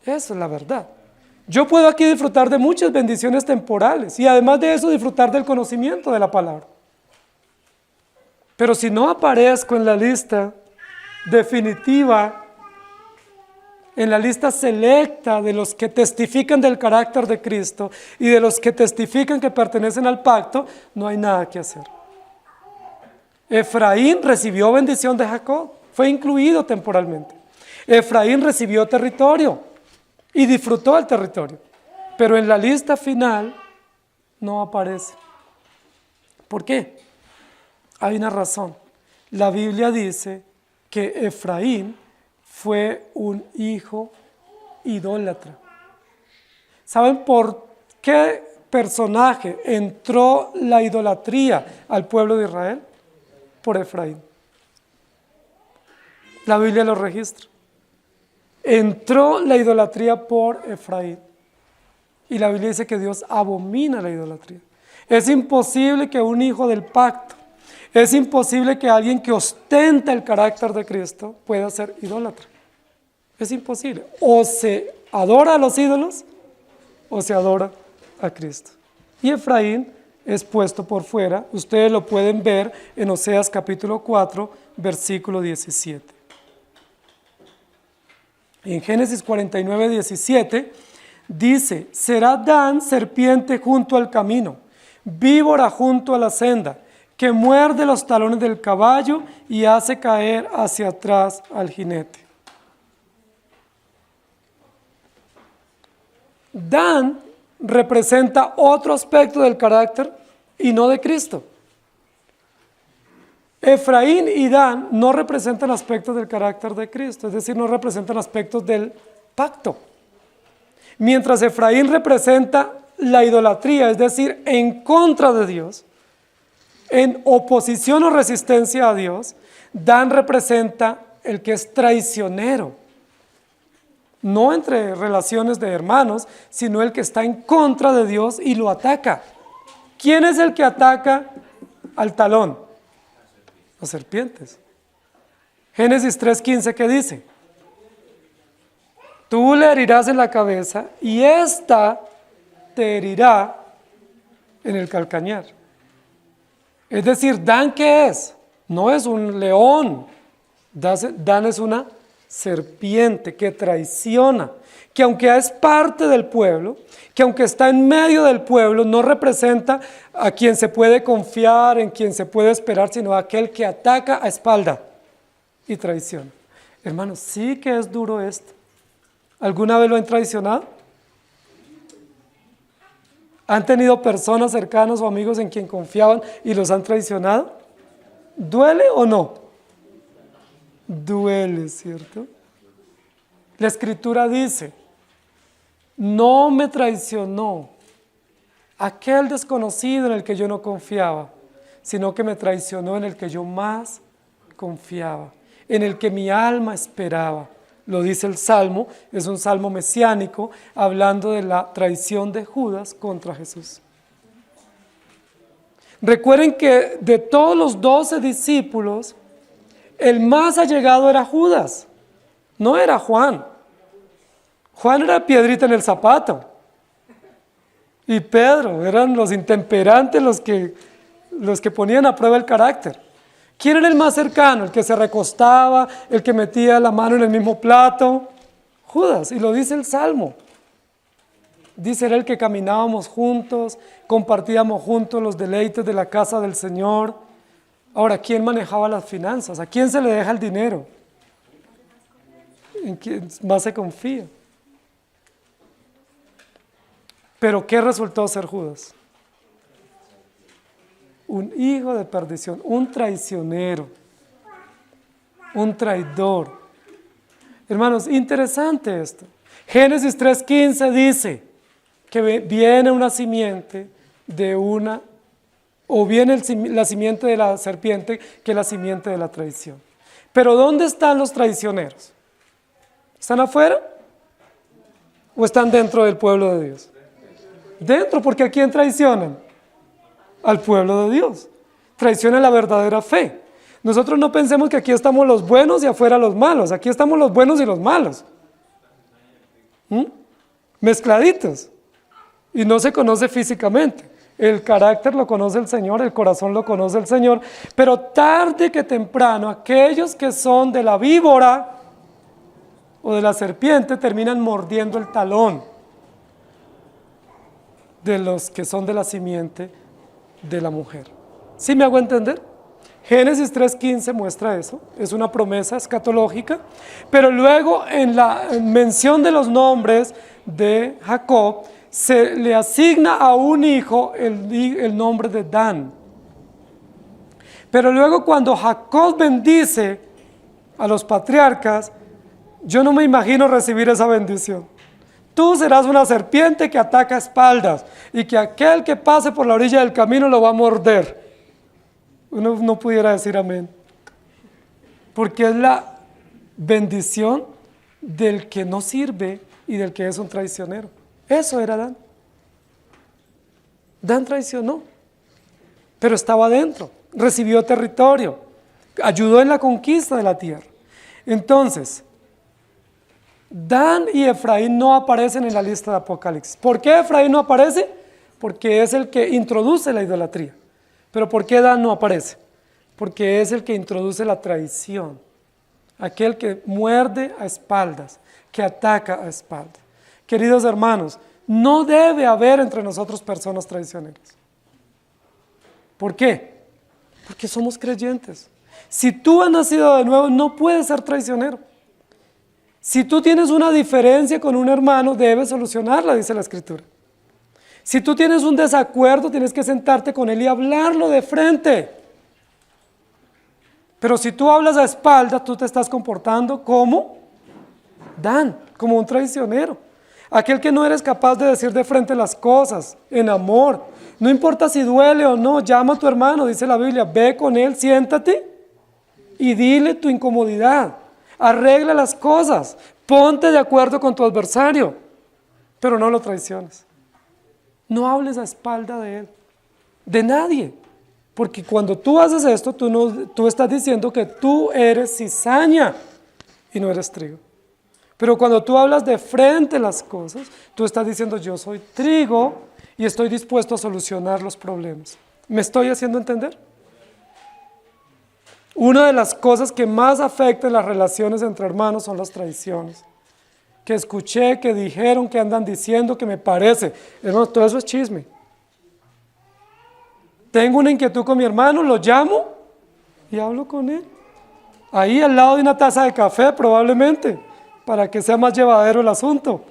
Eso es la verdad. Yo puedo aquí disfrutar de muchas bendiciones temporales y además de eso disfrutar del conocimiento de la palabra. Pero si no aparezco en la lista definitiva, en la lista selecta de los que testifican del carácter de Cristo y de los que testifican que pertenecen al pacto, no hay nada que hacer. Efraín recibió bendición de Jacob, fue incluido temporalmente. Efraín recibió territorio y disfrutó el territorio, pero en la lista final no aparece. ¿Por qué? Hay una razón. La Biblia dice que Efraín fue un hijo idólatra. ¿Saben por qué personaje entró la idolatría al pueblo de Israel? Por Efraín. La Biblia lo registra. Entró la idolatría por Efraín. Y la Biblia dice que Dios abomina la idolatría. Es imposible que un hijo del pacto, es imposible que alguien que ostenta el carácter de Cristo pueda ser idólatra. Es imposible. O se adora a los ídolos o se adora a Cristo. Y Efraín es puesto por fuera. Ustedes lo pueden ver en Oseas capítulo 4, versículo 17. En Génesis 49, 17 dice: será Dan serpiente junto al camino, víbora junto a la senda, que muerde los talones del caballo y hace caer hacia atrás al jinete. Dan representa otro aspecto del carácter y no de Cristo. Efraín y Dan no representan aspectos del carácter de Cristo, es decir, no representan aspectos del pacto. Mientras Efraín representa la idolatría, es decir, en contra de Dios, en oposición o resistencia a Dios, Dan representa el que es traicionero. No entre relaciones de hermanos, sino el que está en contra de Dios y lo ataca. ¿Quién es el que ataca al talón? Las serpientes. Génesis 3:15, ¿qué dice? Tú le herirás en la cabeza y ésta te herirá en el calcañar. Es decir, Dan, ¿qué es? No es un león. Dan es una serpiente que traiciona, que aunque es parte del pueblo, que aunque está en medio del pueblo, no representa a quien se puede confiar, en quien se puede esperar, sino a aquel que ataca a espalda y traiciona. Hermanos, sí que es duro esto. ¿Alguna vez lo han traicionado? ¿Han tenido personas cercanas o amigos en quien confiaban y los han traicionado? ¿Duele o no? Duele, ¿cierto? La Escritura dice: no me traicionó aquel desconocido en el que yo no confiaba, sino que me traicionó en el que yo más confiaba, en el que mi alma esperaba. Lo dice el Salmo, es un salmo mesiánico, hablando de la traición de Judas contra Jesús. Recuerden que de todos los 12 discípulos, el más allegado era Judas, no era Juan. Juan era piedrita en el zapato. Y Pedro, eran los intemperantes los que ponían a prueba el carácter. ¿Quién era el más cercano? El que se recostaba, el que metía la mano en el mismo plato. Judas, y lo dice el Salmo. Dice era el que caminábamos juntos, compartíamos juntos los deleites de la casa del Señor. Ahora, ¿quién manejaba las finanzas? ¿A quién se le deja el dinero? ¿En quién más se confía? Pero ¿qué resultó ser Judas? Un hijo de perdición, un traicionero, un traidor. Hermanos, interesante esto. Génesis 3:15 dice que viene una simiente de una, o viene la simiente de la serpiente, que es la simiente de la traición. Pero ¿dónde están los traicioneros? ¿Están afuera? ¿O están dentro del pueblo de Dios? Dentro, porque ¿a quién traicionan? Al pueblo de Dios. Traicionan la verdadera fe. Nosotros no pensemos que aquí estamos los buenos y afuera los malos. Aquí estamos los buenos y los malos. Mezcladitos. Y no se conoce físicamente. El carácter lo conoce el Señor, el corazón lo conoce el Señor. Pero tarde que temprano, aquellos que son de la víbora o de la serpiente terminan mordiendo el talón de los que son de la simiente de la mujer. ¿Sí me hago entender? Génesis 3:15 muestra eso, es una promesa escatológica, pero luego en la mención de los nombres de Jacob, se le asigna a un hijo el nombre de Dan. Pero luego cuando Jacob bendice a los patriarcas, yo no me imagino recibir esa bendición. Tú serás una serpiente que ataca espaldas y que aquel que pase por la orilla del camino lo va a morder. Uno no pudiera decir amén. Porque es la bendición del que no sirve y del que es un traicionero. Eso era Dan. Dan traicionó, pero estaba adentro, recibió territorio, ayudó en la conquista de la tierra. Entonces, Dan y Efraín no aparecen en la lista de Apocalipsis. ¿Por qué Efraín no aparece? Porque es el que introduce la idolatría. ¿Pero por qué Dan no aparece? Porque es el que introduce la traición, aquel que muerde a espaldas, que ataca a espaldas. Queridos hermanos, no debe haber entre nosotros personas traicioneras. ¿Por qué? Porque somos creyentes. Si tú has nacido de nuevo, no puedes ser traicionero. Si tú tienes una diferencia con un hermano, debes solucionarla, dice la Escritura. Si tú tienes un desacuerdo, tienes que sentarte con él y hablarlo de frente. Pero si tú hablas a espaldas, tú te estás comportando como Dan, como un traicionero. Aquel que no eres capaz de decir de frente las cosas, en amor. No importa si duele o no, llama a tu hermano, dice la Biblia, ve con él, siéntate y dile tu incomodidad. Arregla las cosas, ponte de acuerdo con tu adversario, pero no lo traiciones. No hables a espalda de él, de nadie, porque cuando tú haces esto, tú estás diciendo que tú eres cizaña y no eres trigo. Pero cuando tú hablas de frente las cosas, tú estás diciendo yo soy trigo y estoy dispuesto a solucionar los problemas. ¿Me estoy haciendo entender? Una de las cosas que más afectan las relaciones entre hermanos son las traiciones. Que escuché, que dijeron, que andan diciendo, que me parece. Hermano, todo eso es chisme. Tengo una inquietud con mi hermano, lo llamo y hablo con él. Ahí al lado de una taza de café probablemente, para que sea más llevadero el asunto.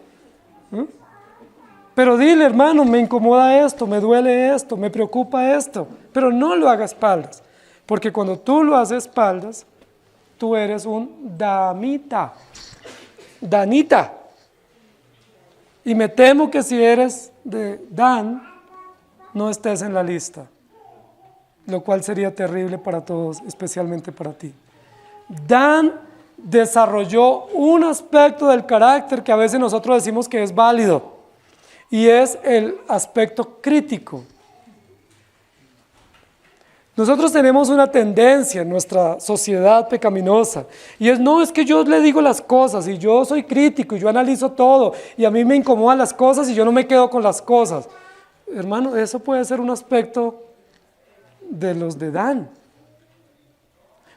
Pero dile, hermano, me incomoda esto, me duele esto, me preocupa esto. Pero no lo hagas a espaldas, porque cuando tú lo haces a espaldas, tú eres un danita. Y me temo que si eres de Dan, no estés en la lista, lo cual sería terrible para todos, especialmente para ti. Dan desarrolló un aspecto del carácter que a veces nosotros decimos que es válido, y es el aspecto crítico. Nosotros tenemos una tendencia en nuestra sociedad pecaminosa, y es que yo le digo las cosas, y yo soy crítico, y yo analizo todo, y a mí me incomodan las cosas, y yo no me quedo con las cosas. Hermano, eso puede ser un aspecto de los de Dan.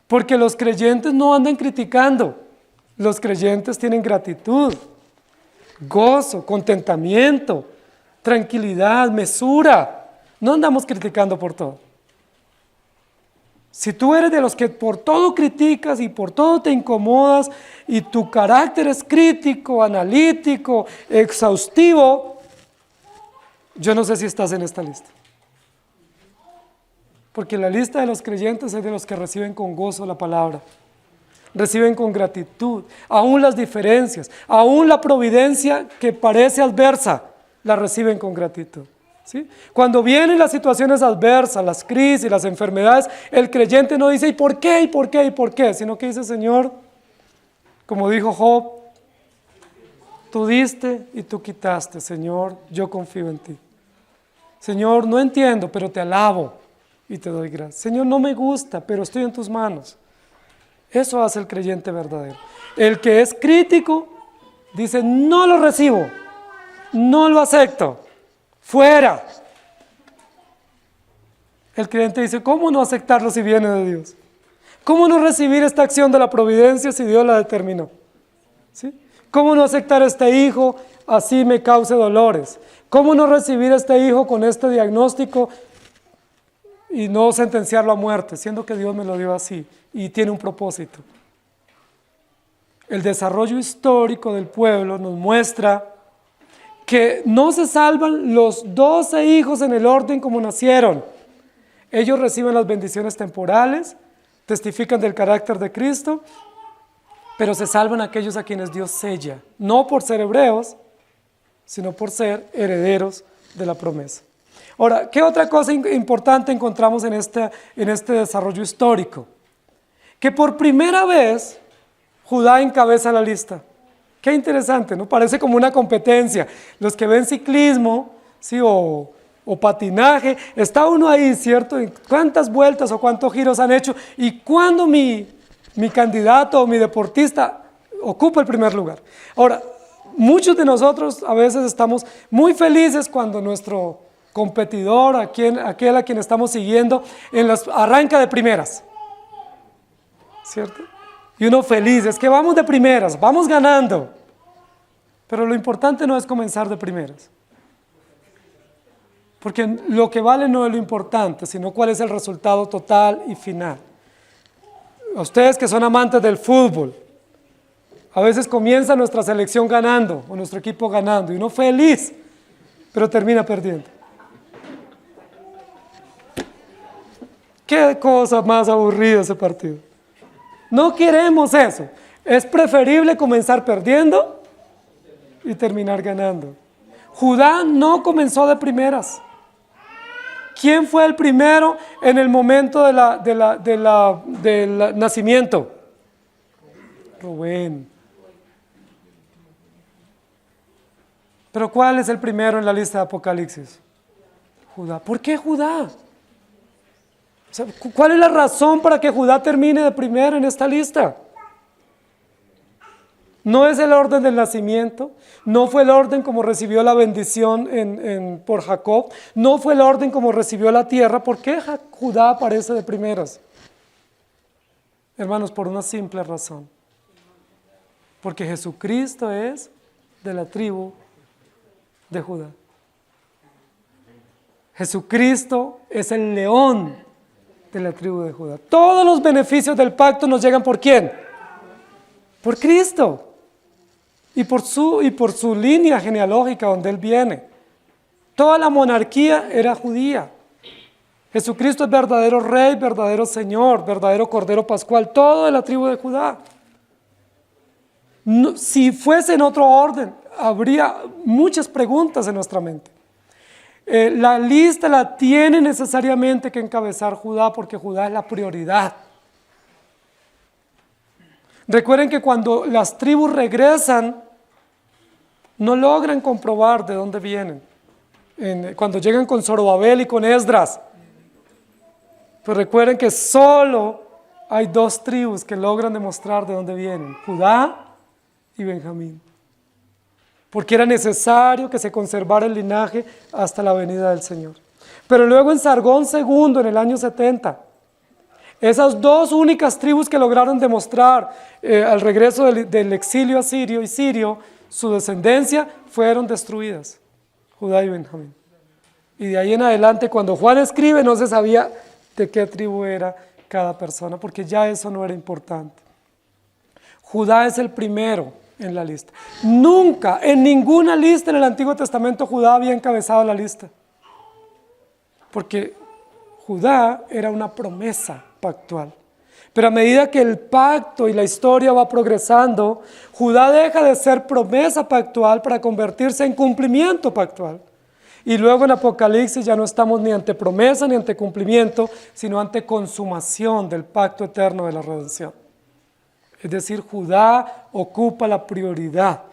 Porque los creyentes no andan criticando, los creyentes tienen gratitud, gozo, contentamiento, tranquilidad, mesura. No andamos criticando por todo. Si tú eres de los que por todo criticas y por todo te incomodas y tu carácter es crítico, analítico, exhaustivo, yo no sé si estás en esta lista. Porque la lista de los creyentes es de los que reciben con gozo la palabra, reciben con gratitud, aún las diferencias, aún la providencia que parece adversa, la reciben con gratitud. ¿Sí? Cuando vienen las situaciones adversas, las crisis, las enfermedades, el creyente no dice ¿y por qué? ¿y por qué? ¿y por qué? Sino que dice Señor, como dijo Job, tú diste y tú quitaste, Señor, yo confío en ti. Señor, no entiendo, pero te alabo y te doy gracias. Señor, no me gusta, pero estoy en tus manos. Eso hace el creyente verdadero. El que es crítico dice, no lo recibo, no lo acepto, fuera. El creyente dice, ¿cómo no aceptarlo si viene de Dios? ¿Cómo no recibir esta acción de la providencia si Dios la determinó? ¿Sí? ¿Cómo no aceptar a este hijo así me cause dolores? ¿Cómo no recibir a este hijo con este diagnóstico y no sentenciarlo a muerte, siendo que Dios me lo dio así y tiene un propósito? El desarrollo histórico del pueblo nos muestra que no se salvan los 12 hijos en el orden como nacieron. Ellos reciben las bendiciones temporales, testifican del carácter de Cristo, pero se salvan aquellos a quienes Dios sella, no por ser hebreos, sino por ser herederos de la promesa. Ahora, ¿qué otra cosa importante encontramos en este desarrollo histórico? Que por primera vez Judá encabeza la lista. Qué interesante, ¿no? Parece como una competencia. Los que ven ciclismo, ¿sí? o patinaje, está uno ahí, ¿cierto? ¿Cuántas vueltas o cuántos giros han hecho? Y cuando mi candidato o mi deportista ocupa el primer lugar. Ahora, muchos de nosotros a veces estamos muy felices cuando nuestro competidor, aquel a quien estamos siguiendo, arranca de primeras, ¿cierto? Y uno feliz, es que vamos de primeras, vamos ganando. Pero lo importante no es comenzar de primeras. Porque lo que vale no es lo importante, sino cuál es el resultado total y final. A ustedes que son amantes del fútbol, a veces comienza nuestra selección ganando, o nuestro equipo ganando, y uno feliz, pero termina perdiendo. Qué cosa más aburrida ese partido. No queremos eso. Es preferible comenzar perdiendo y terminar ganando. Judá no comenzó de primeras. ¿Quién fue el primero en el momento del nacimiento? Rubén. Pero ¿cuál es el primero en la lista de Apocalipsis? Judá. ¿Por qué Judá? O sea, ¿cuál es la razón para que Judá termine de primero en esta lista? No es el orden del nacimiento, no fue el orden como recibió la bendición por Jacob, no fue el orden como recibió la tierra. ¿Por qué Judá aparece de primeras? Hermanos, por una simple razón. Porque Jesucristo es de la tribu de Judá. Jesucristo es el león de la tribu de Judá. Todos los beneficios del pacto nos llegan ¿por quién? Por Cristo. Y por su línea genealógica donde Él viene. Toda la monarquía era judía. Jesucristo es verdadero Rey, verdadero Señor, verdadero Cordero Pascual, todo de la tribu de Judá. No, si fuese en otro orden, habría muchas preguntas en nuestra mente. La lista la tiene necesariamente que encabezar Judá, porque Judá es la prioridad. Recuerden que cuando las tribus regresan, no logran comprobar de dónde vienen. Cuando llegan con Zorobabel y con Esdras. Pero recuerden que solo hay dos tribus que logran demostrar de dónde vienen: Judá y Benjamín. Porque era necesario que se conservara el linaje hasta la venida del Señor. Pero luego en Sargón II, en el año 70, esas dos únicas tribus que lograron demostrar al regreso del exilio asirio y sirio, su descendencia, fueron destruidas, Judá y Benjamín. Y de ahí en adelante, cuando Juan escribe, no se sabía de qué tribu era cada persona, porque ya eso no era importante. Judá es el primero en la lista. Nunca, en ninguna lista en el Antiguo Testamento, Judá había encabezado la lista. Porque Judá era una promesa pactual. Pero a medida que el pacto y la historia va progresando, Judá deja de ser promesa pactual para convertirse en cumplimiento pactual. Y luego en Apocalipsis ya no estamos ni ante promesa ni ante cumplimiento, sino ante consumación del pacto eterno de la redención. Es decir, Judá ocupa la prioridad.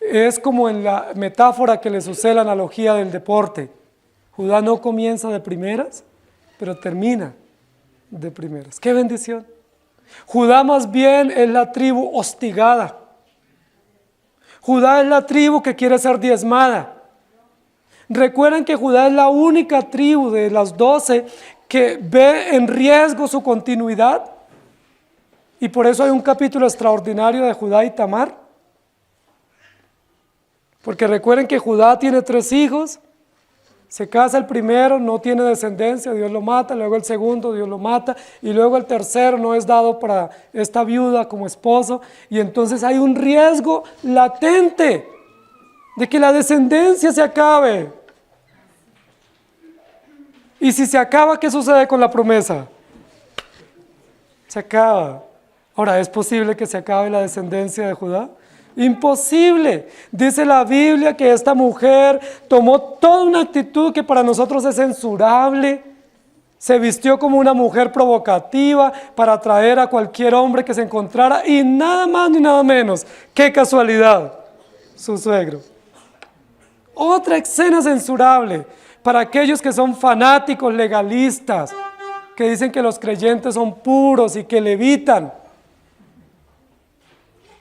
Es como en la metáfora que les usé, la analogía del deporte. Judá no comienza de primeras, pero termina de primeras. ¡Qué bendición! Judá más bien es la tribu hostigada. Judá es la tribu que quiere ser diezmada. Recuerden que Judá es la única tribu de las 12 que ve en riesgo su continuidad. Y por eso hay un capítulo extraordinario de Judá y Tamar. Porque recuerden que Judá tiene 3 hijos, se casa el primero, no tiene descendencia, Dios lo mata, luego el segundo, Dios lo mata, y luego el tercero no es dado para esta viuda como esposo, y entonces hay un riesgo latente de que la descendencia se acabe. Y si se acaba, ¿qué sucede con la promesa? Se acaba. Ahora, ¿es posible que se acabe la descendencia de Judá? Imposible. Dice la Biblia que esta mujer tomó toda una actitud que para nosotros es censurable. Se vistió como una mujer provocativa para atraer a cualquier hombre que se encontrara, y nada más ni nada menos. ¡Qué casualidad! Su suegro. Otra escena censurable para aquellos que son fanáticos legalistas, que dicen que los creyentes son puros y que levitan.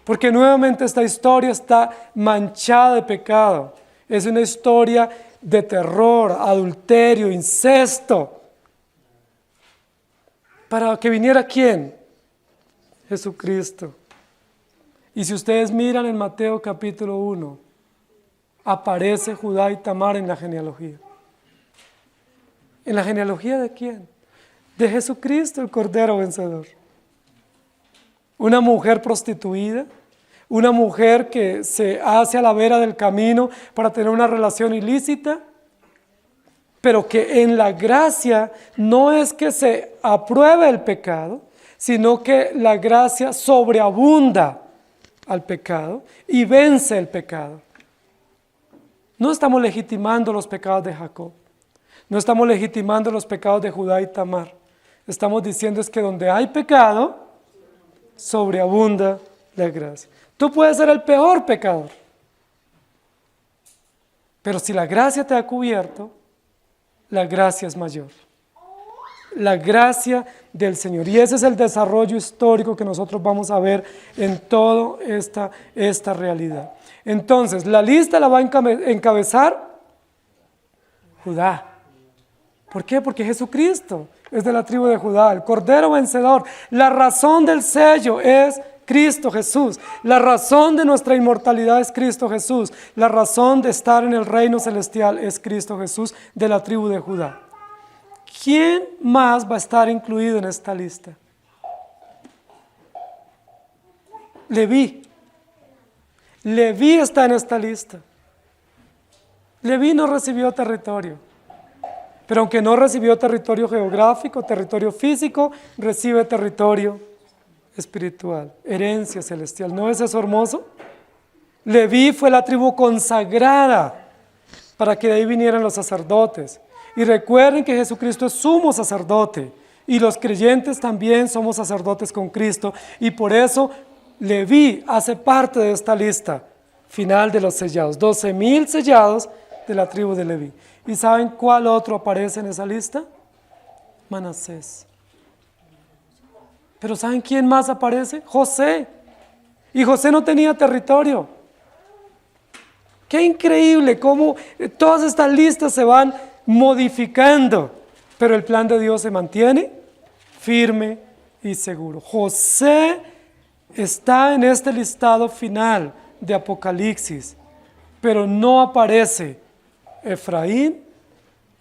Porque nuevamente esta historia está manchada de pecado. Es una historia de terror, adulterio, incesto. ¿Para que viniera quién? Jesucristo. Y si ustedes miran en Mateo capítulo 1, aparece Judá y Tamar en la genealogía. ¿En la genealogía de quién? De Jesucristo, el Cordero Vencedor. Una mujer prostituida, una mujer que se hace a la vera del camino para tener una relación ilícita, pero que en la gracia no es que se apruebe el pecado, sino que la gracia sobreabunda al pecado y vence el pecado. No estamos legitimando los pecados de Jacob, no estamos legitimando los pecados de Judá y Tamar. Estamos diciendo es que donde hay pecado, sobreabunda la gracia. Tú puedes ser el peor pecador, pero si la gracia te ha cubierto, la gracia es mayor. La gracia del Señor. Y ese es el desarrollo histórico que nosotros vamos a ver en toda esta realidad. Entonces, la lista la va a encabezar Judá. ¿Por qué? Porque Jesucristo es de la tribu de Judá, el Cordero Vencedor. La razón del sello es Cristo Jesús. La razón de nuestra inmortalidad es Cristo Jesús. La razón de estar en el reino celestial es Cristo Jesús, de la tribu de Judá. ¿Quién más va a estar incluido en esta lista? Leví. Leví está en esta lista. Leví no recibió territorio. Pero aunque no recibió territorio geográfico, territorio físico, recibe territorio espiritual, herencia celestial. ¿No es eso hermoso? Leví fue la tribu consagrada para que de ahí vinieran los sacerdotes. Y recuerden que Jesucristo es sumo sacerdote y los creyentes también somos sacerdotes con Cristo, y por eso Leví hace parte de esta lista final de los sellados, 12,000 sellados de la tribu de Leví. ¿Y saben cuál otro aparece en esa lista? Manasés. Pero ¿saben quién más aparece? José. Y José no tenía territorio. Qué increíble cómo todas estas listas se van modificando, pero el plan de Dios se mantiene firme y seguro. José está en este listado final de Apocalipsis, pero no aparece Efraín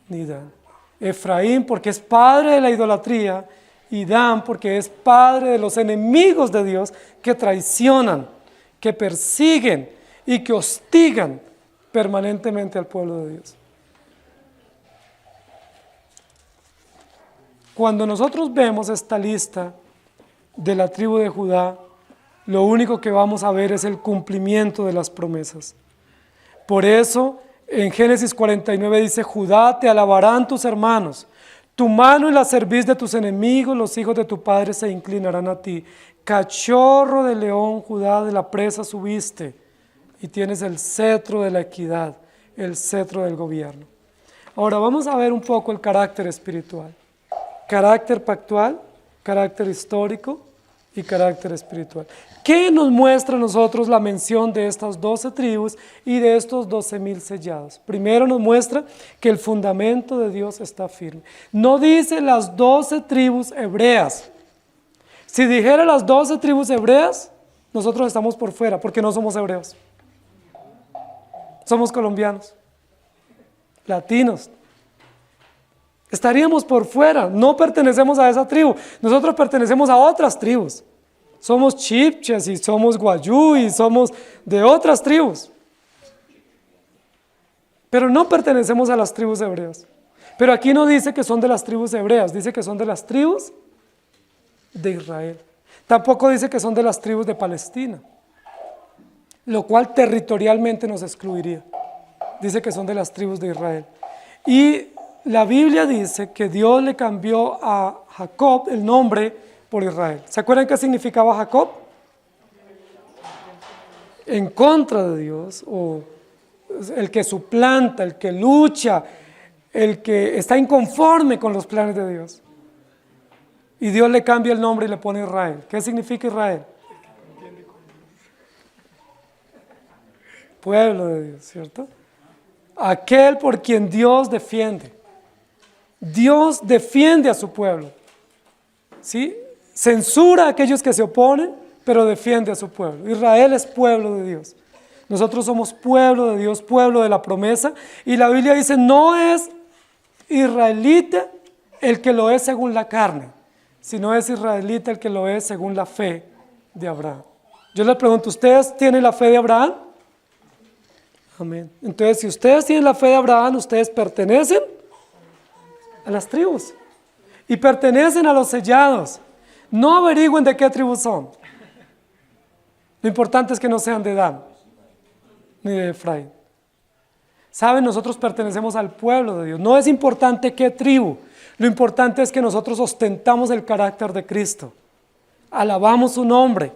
ni Dan. Efraín porque es padre de la idolatría, y Dan porque es padre de los enemigos de Dios que traicionan, que persiguen y que hostigan permanentemente al pueblo de Dios. Cuando nosotros vemos esta lista de la tribu de Judá, lo único que vamos a ver es el cumplimiento de las promesas. Por eso, en Génesis 49 dice: Judá, te alabarán tus hermanos, tu mano y la cerviz de tus enemigos, los hijos de tu padre se inclinarán a ti. Cachorro de león, Judá, de la presa subiste, y tienes el cetro de la equidad, el cetro del gobierno. Ahora vamos a ver un poco el carácter espiritual. Carácter pactual, carácter histórico y carácter espiritual. ¿Qué nos muestra a nosotros la mención de estas 12 tribus y de estos 12,000 sellados? Primero nos muestra que el fundamento de Dios está firme. No dice las 12 tribus hebreas. Si dijera las 12 tribus hebreas, nosotros estamos por fuera porque no somos hebreos. Somos colombianos, latinos. Estaríamos por fuera, no pertenecemos a esa tribu. Nosotros pertenecemos a otras tribus. Somos chipchas y somos guayú y somos de otras tribus. Pero no pertenecemos a las tribus hebreas. Pero aquí no dice que son de las tribus hebreas, dice que son de las tribus de Israel. Tampoco dice que son de las tribus de Palestina, lo cual territorialmente nos excluiría. Dice que son de las tribus de Israel. Y la Biblia dice que Dios le cambió a Jacob el nombre por Israel. ¿Se acuerdan qué significaba Jacob? En contra de Dios, o el que suplanta, el que lucha, el que está inconforme con los planes de Dios. Y Dios le cambia el nombre y le pone Israel. ¿Qué significa Israel? Pueblo de Dios, ¿cierto? Aquel por quien Dios defiende. Dios defiende a su pueblo, ¿sí? Censura a aquellos que se oponen, pero defiende a su pueblo. Israel es pueblo de Dios. Nosotros somos pueblo de Dios, pueblo de la promesa. Y la Biblia dice, no es israelita el que lo es según la carne, sino es israelita el que lo es según la fe de Abraham. Yo les pregunto, ¿ustedes tienen la fe de Abraham? Amén. Entonces, si ustedes tienen la fe de Abraham, ustedes pertenecen a las tribus y pertenecen a los sellados. No averigüen de qué tribu son. Lo importante es que no sean de Dan ni de Efraín. Saben, nosotros pertenecemos al pueblo de Dios. No es importante qué tribu. Lo importante es que nosotros ostentamos el carácter de Cristo. Alabamos su nombre,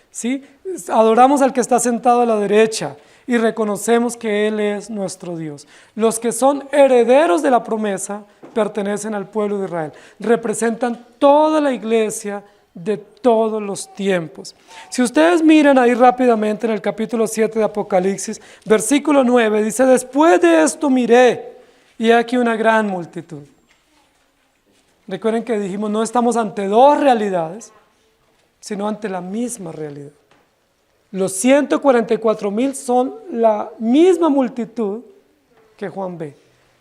¿sí? Adoramos al que está sentado a la derecha y reconocemos que Él es nuestro Dios. Los que son herederos de la promesa pertenecen al pueblo de Israel. Representan toda la iglesia de todos los tiempos. Si ustedes miran ahí rápidamente en el capítulo 7 de Apocalipsis, versículo 9, dice, después de esto miré, y aquí una gran multitud. Recuerden que dijimos, no estamos ante dos realidades, sino ante la misma realidad. Los 144,000 son la misma multitud que Juan ve.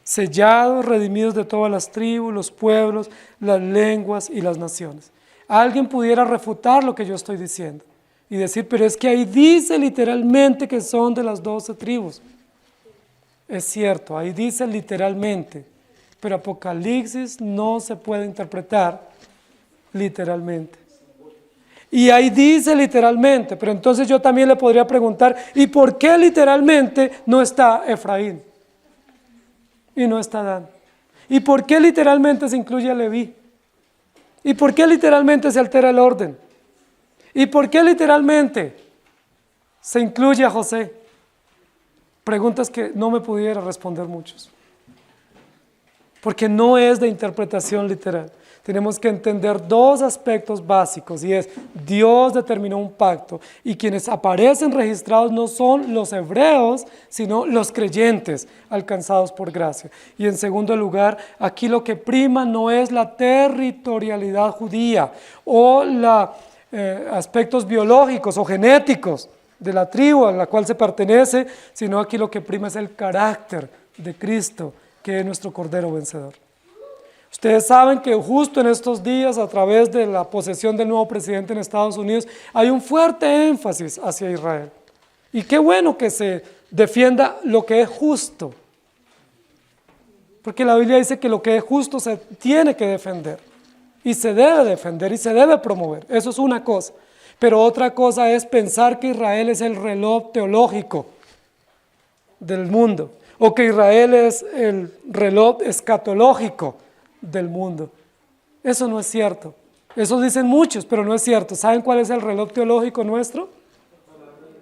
Sellados, redimidos de todas las tribus, los pueblos, las lenguas y las naciones. Alguien pudiera refutar lo que yo estoy diciendo y decir, pero es que ahí dice literalmente que son de las 12 tribus. Es cierto, ahí dice literalmente, pero Apocalipsis no se puede interpretar literalmente. Y ahí dice literalmente, pero entonces yo también le podría preguntar, ¿y por qué literalmente no está Efraín? Y no está Dan. ¿Y por qué literalmente se incluye a Leví? ¿Y por qué literalmente se altera el orden? ¿Y por qué literalmente se incluye a José? Preguntas que no me pudiera responder muchos. Porque no es de interpretación literal. Tenemos que entender dos aspectos básicos, y es, Dios determinó un pacto, y quienes aparecen registrados no son los hebreos, sino los creyentes alcanzados por gracia. Y en segundo lugar, aquí lo que prima no es la territorialidad judía, o los aspectos biológicos o genéticos de la tribu a la cual se pertenece, sino aquí lo que prima es el carácter de Cristo, que es nuestro Cordero vencedor. Ustedes saben que justo en estos días, a través de la posesión del nuevo presidente en Estados Unidos, hay un fuerte énfasis hacia Israel. Y qué bueno que se defienda lo que es justo. Porque la Biblia dice que lo que es justo se tiene que defender. Y se debe defender y se debe promover. Eso es una cosa. Pero otra cosa es pensar que Israel es el reloj teológico del mundo. O que Israel es el reloj escatológico del mundo. Eso no es cierto. Eso dicen muchos, pero no es cierto. ¿Saben cuál es el reloj teológico nuestro?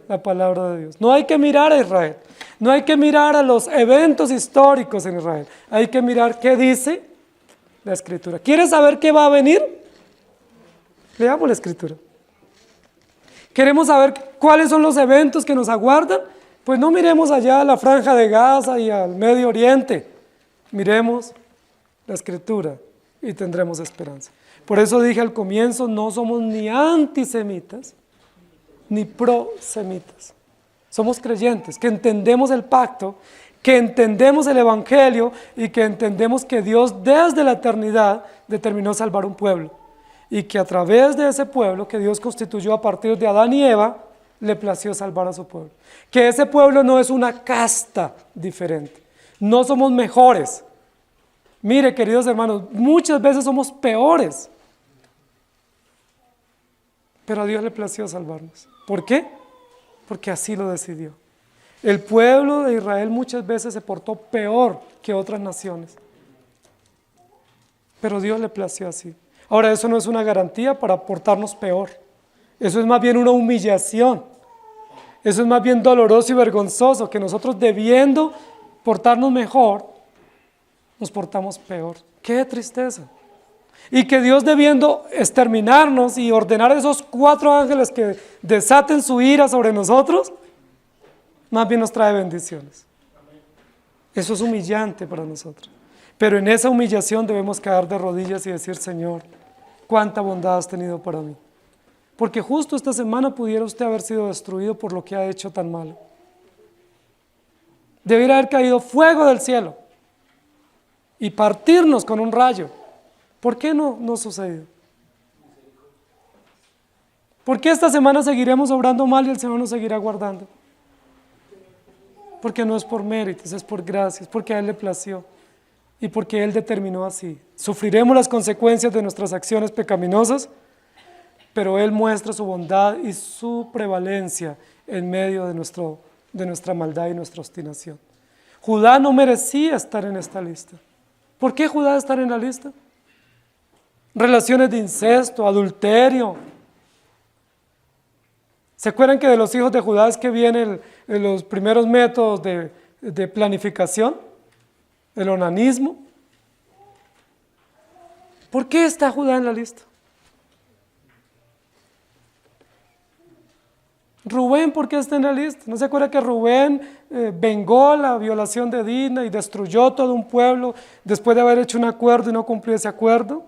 La palabra de Dios. No hay que mirar a Israel. No hay que mirar a los eventos históricos en Israel. Hay que mirar qué dice la Escritura. ¿Quieres saber qué va a venir? Leamos la Escritura. ¿Queremos saber cuáles son los eventos que nos aguardan? Pues no miremos allá a la Franja de Gaza y al Medio Oriente. Miremos la Escritura y tendremos esperanza. Por eso dije al comienzo, no somos ni antisemitas ni prosemitas. somos creyentes, que entendemos el pacto, que entendemos el evangelio y que entendemos que Dios desde la eternidad determinó salvar un pueblo y que a través de ese pueblo que Dios constituyó a partir de Adán y Eva, le plació salvar a su pueblo. Que ese pueblo no es una casta diferente, no somos mejores. Mire, queridos hermanos, muchas veces somos peores, pero a Dios le plació salvarnos. ¿Por qué? Porque así lo decidió. El pueblo de Israel muchas veces se portó peor que otras naciones, pero Dios le plació así. Ahora, eso no es una garantía para portarnos peor. Eso es más bien una humillación. Eso es más bien doloroso y vergonzoso, que nosotros debiendo portarnos mejor, nos portamos peor. ¡Qué tristeza! Y que Dios debiendo exterminarnos y ordenar a esos 4 ángeles que desaten su ira sobre nosotros, más bien nos trae bendiciones. Eso es humillante para nosotros. Pero en esa humillación debemos caer de rodillas y decir: Señor, cuánta bondad has tenido para mí. Porque justo esta semana pudiera usted haber sido destruido por lo que ha hecho tan malo. Debería haber caído fuego del cielo y partirnos con un rayo. ¿Por qué no sucedió? ¿Por qué esta semana seguiremos obrando mal y el Señor nos seguirá guardando? Porque no es por méritos, es por gracias, porque a Él le plació y porque Él determinó así. Sufriremos las consecuencias de nuestras acciones pecaminosas, pero Él muestra su bondad y su prevalencia en medio de nuestra maldad y nuestra obstinación. Judá no merecía estar en esta lista. ¿Por qué Judá debe estar en la lista? Relaciones de incesto, adulterio. ¿Se acuerdan que de los hijos de Judá es que vienen los primeros métodos de planificación? El onanismo. ¿Por qué está Judá en la lista? Rubén, ¿por qué está en la lista? ¿No se acuerda que Rubén vengó la violación de Dina y destruyó todo un pueblo después de haber hecho un acuerdo y no cumplió ese acuerdo?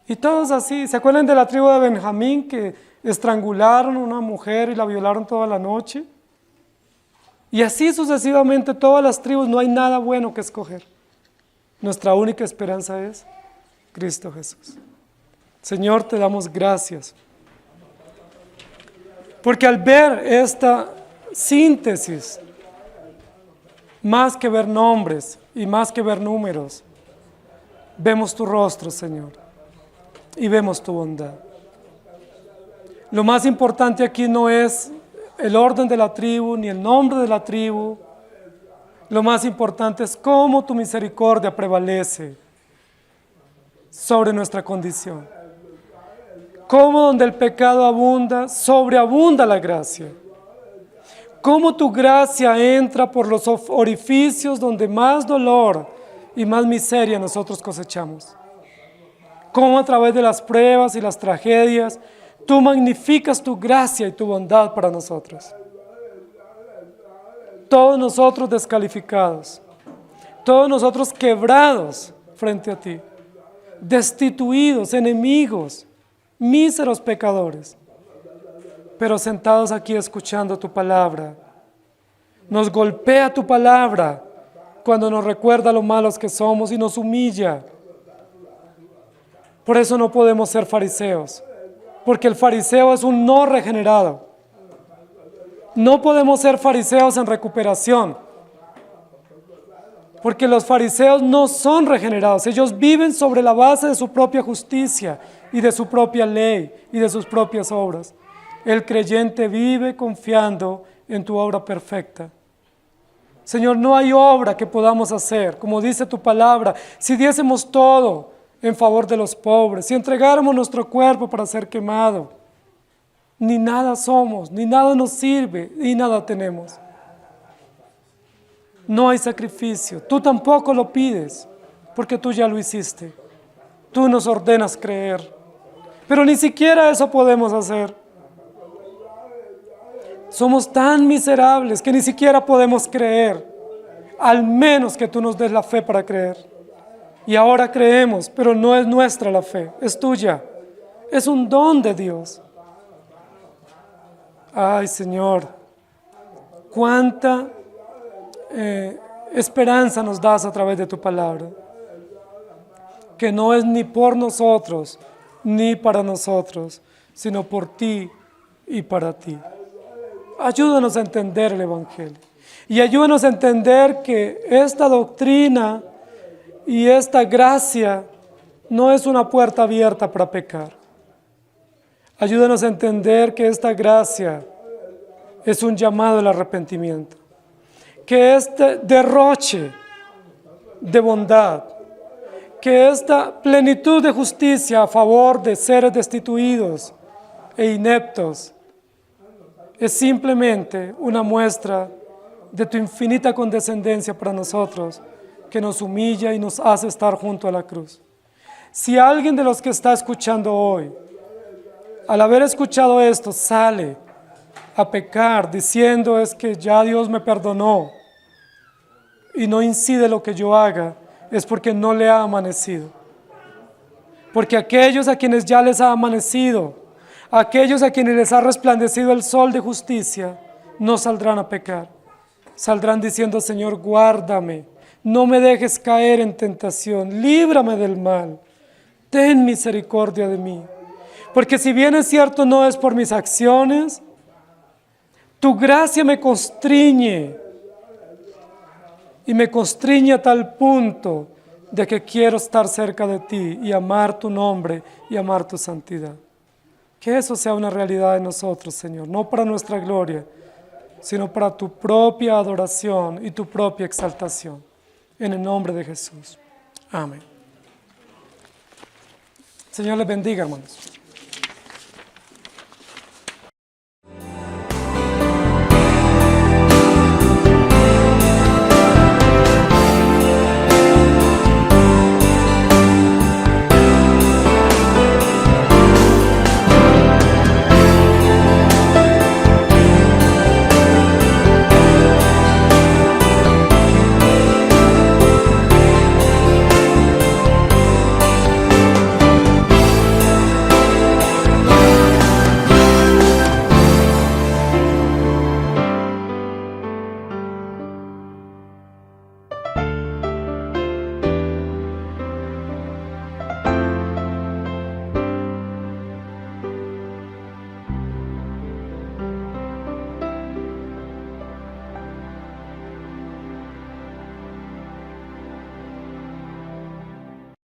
Y todos así. ¿Se acuerdan de la tribu de Benjamín que estrangularon a una mujer y la violaron toda la noche? Y así sucesivamente todas las tribus, no hay nada bueno que escoger. Nuestra única esperanza es Cristo Jesús. Señor, te damos gracias. Porque al ver esta síntesis, más que ver nombres y más que ver números, vemos tu rostro, Señor, y vemos tu bondad. Lo más importante aquí no es el orden de la tribu, ni el nombre de la tribu. Lo más importante es cómo tu misericordia prevalece sobre nuestra condición. Cómo donde el pecado abunda, sobreabunda la gracia. Cómo tu gracia entra por los orificios donde más dolor y más miseria nosotros cosechamos. Cómo a través de las pruebas y las tragedias, tú magnificas tu gracia y tu bondad para nosotros. Todos nosotros descalificados, todos nosotros quebrados frente a ti, destituidos, enemigos, míseros pecadores, pero sentados aquí escuchando tu palabra. Nos golpea tu palabra cuando nos recuerda lo malos que somos y nos humilla. Por eso no podemos ser fariseos, porque el fariseo es un no regenerado. No podemos ser fariseos en recuperación, porque los fariseos no son regenerados. Ellos viven sobre la base de su propia justicia y de su propia ley y de sus propias obras. El creyente vive confiando en tu obra perfecta. Señor, no hay obra que podamos hacer, como dice tu palabra, si diésemos todo en favor de los pobres, si entregáramos nuestro cuerpo para ser quemado. Ni nada somos, ni nada nos sirve, ni nada tenemos. No hay sacrificio, tú tampoco lo pides, porque tú ya lo hiciste. Tú nos ordenas creer, pero ni siquiera eso podemos hacer. Somos tan miserables que ni siquiera podemos creer, al menos que tú nos des la fe para creer. Y ahora creemos, pero no es nuestra la fe, es tuya. Es un don de Dios. Ay, Señor, cuánta esperanza nos das a través de tu palabra, que no es ni por nosotros, ni para nosotros, sino por ti y para ti. Ayúdanos a entender el Evangelio y ayúdanos a entender que esta doctrina y esta gracia no es una puerta abierta para pecar. Ayúdanos a entender que esta gracia es un llamado al arrepentimiento, que este derroche de bondad, que esta plenitud de justicia a favor de seres destituidos e ineptos es simplemente una muestra de tu infinita condescendencia para nosotros, que nos humilla y nos hace estar junto a la cruz. Si alguien de los que está escuchando hoy, al haber escuchado esto, sale a pecar diciendo es que ya Dios me perdonó y no incide lo que yo haga, es porque no le ha amanecido. Porque aquellos a quienes ya les ha amanecido, aquellos a quienes les ha resplandecido el sol de justicia, no saldrán a pecar. Saldrán diciendo, Señor, guárdame, no me dejes caer en tentación, líbrame del mal, ten misericordia de mí. Porque si bien es cierto, no es por mis acciones, tu gracia me constriñe, y me constriñe a tal punto de que quiero estar cerca de ti y amar tu nombre y amar tu santidad. Que eso sea una realidad en nosotros, Señor, no para nuestra gloria, sino para tu propia adoración y tu propia exaltación. En el nombre de Jesús. Amén. Señor les bendiga, hermanos.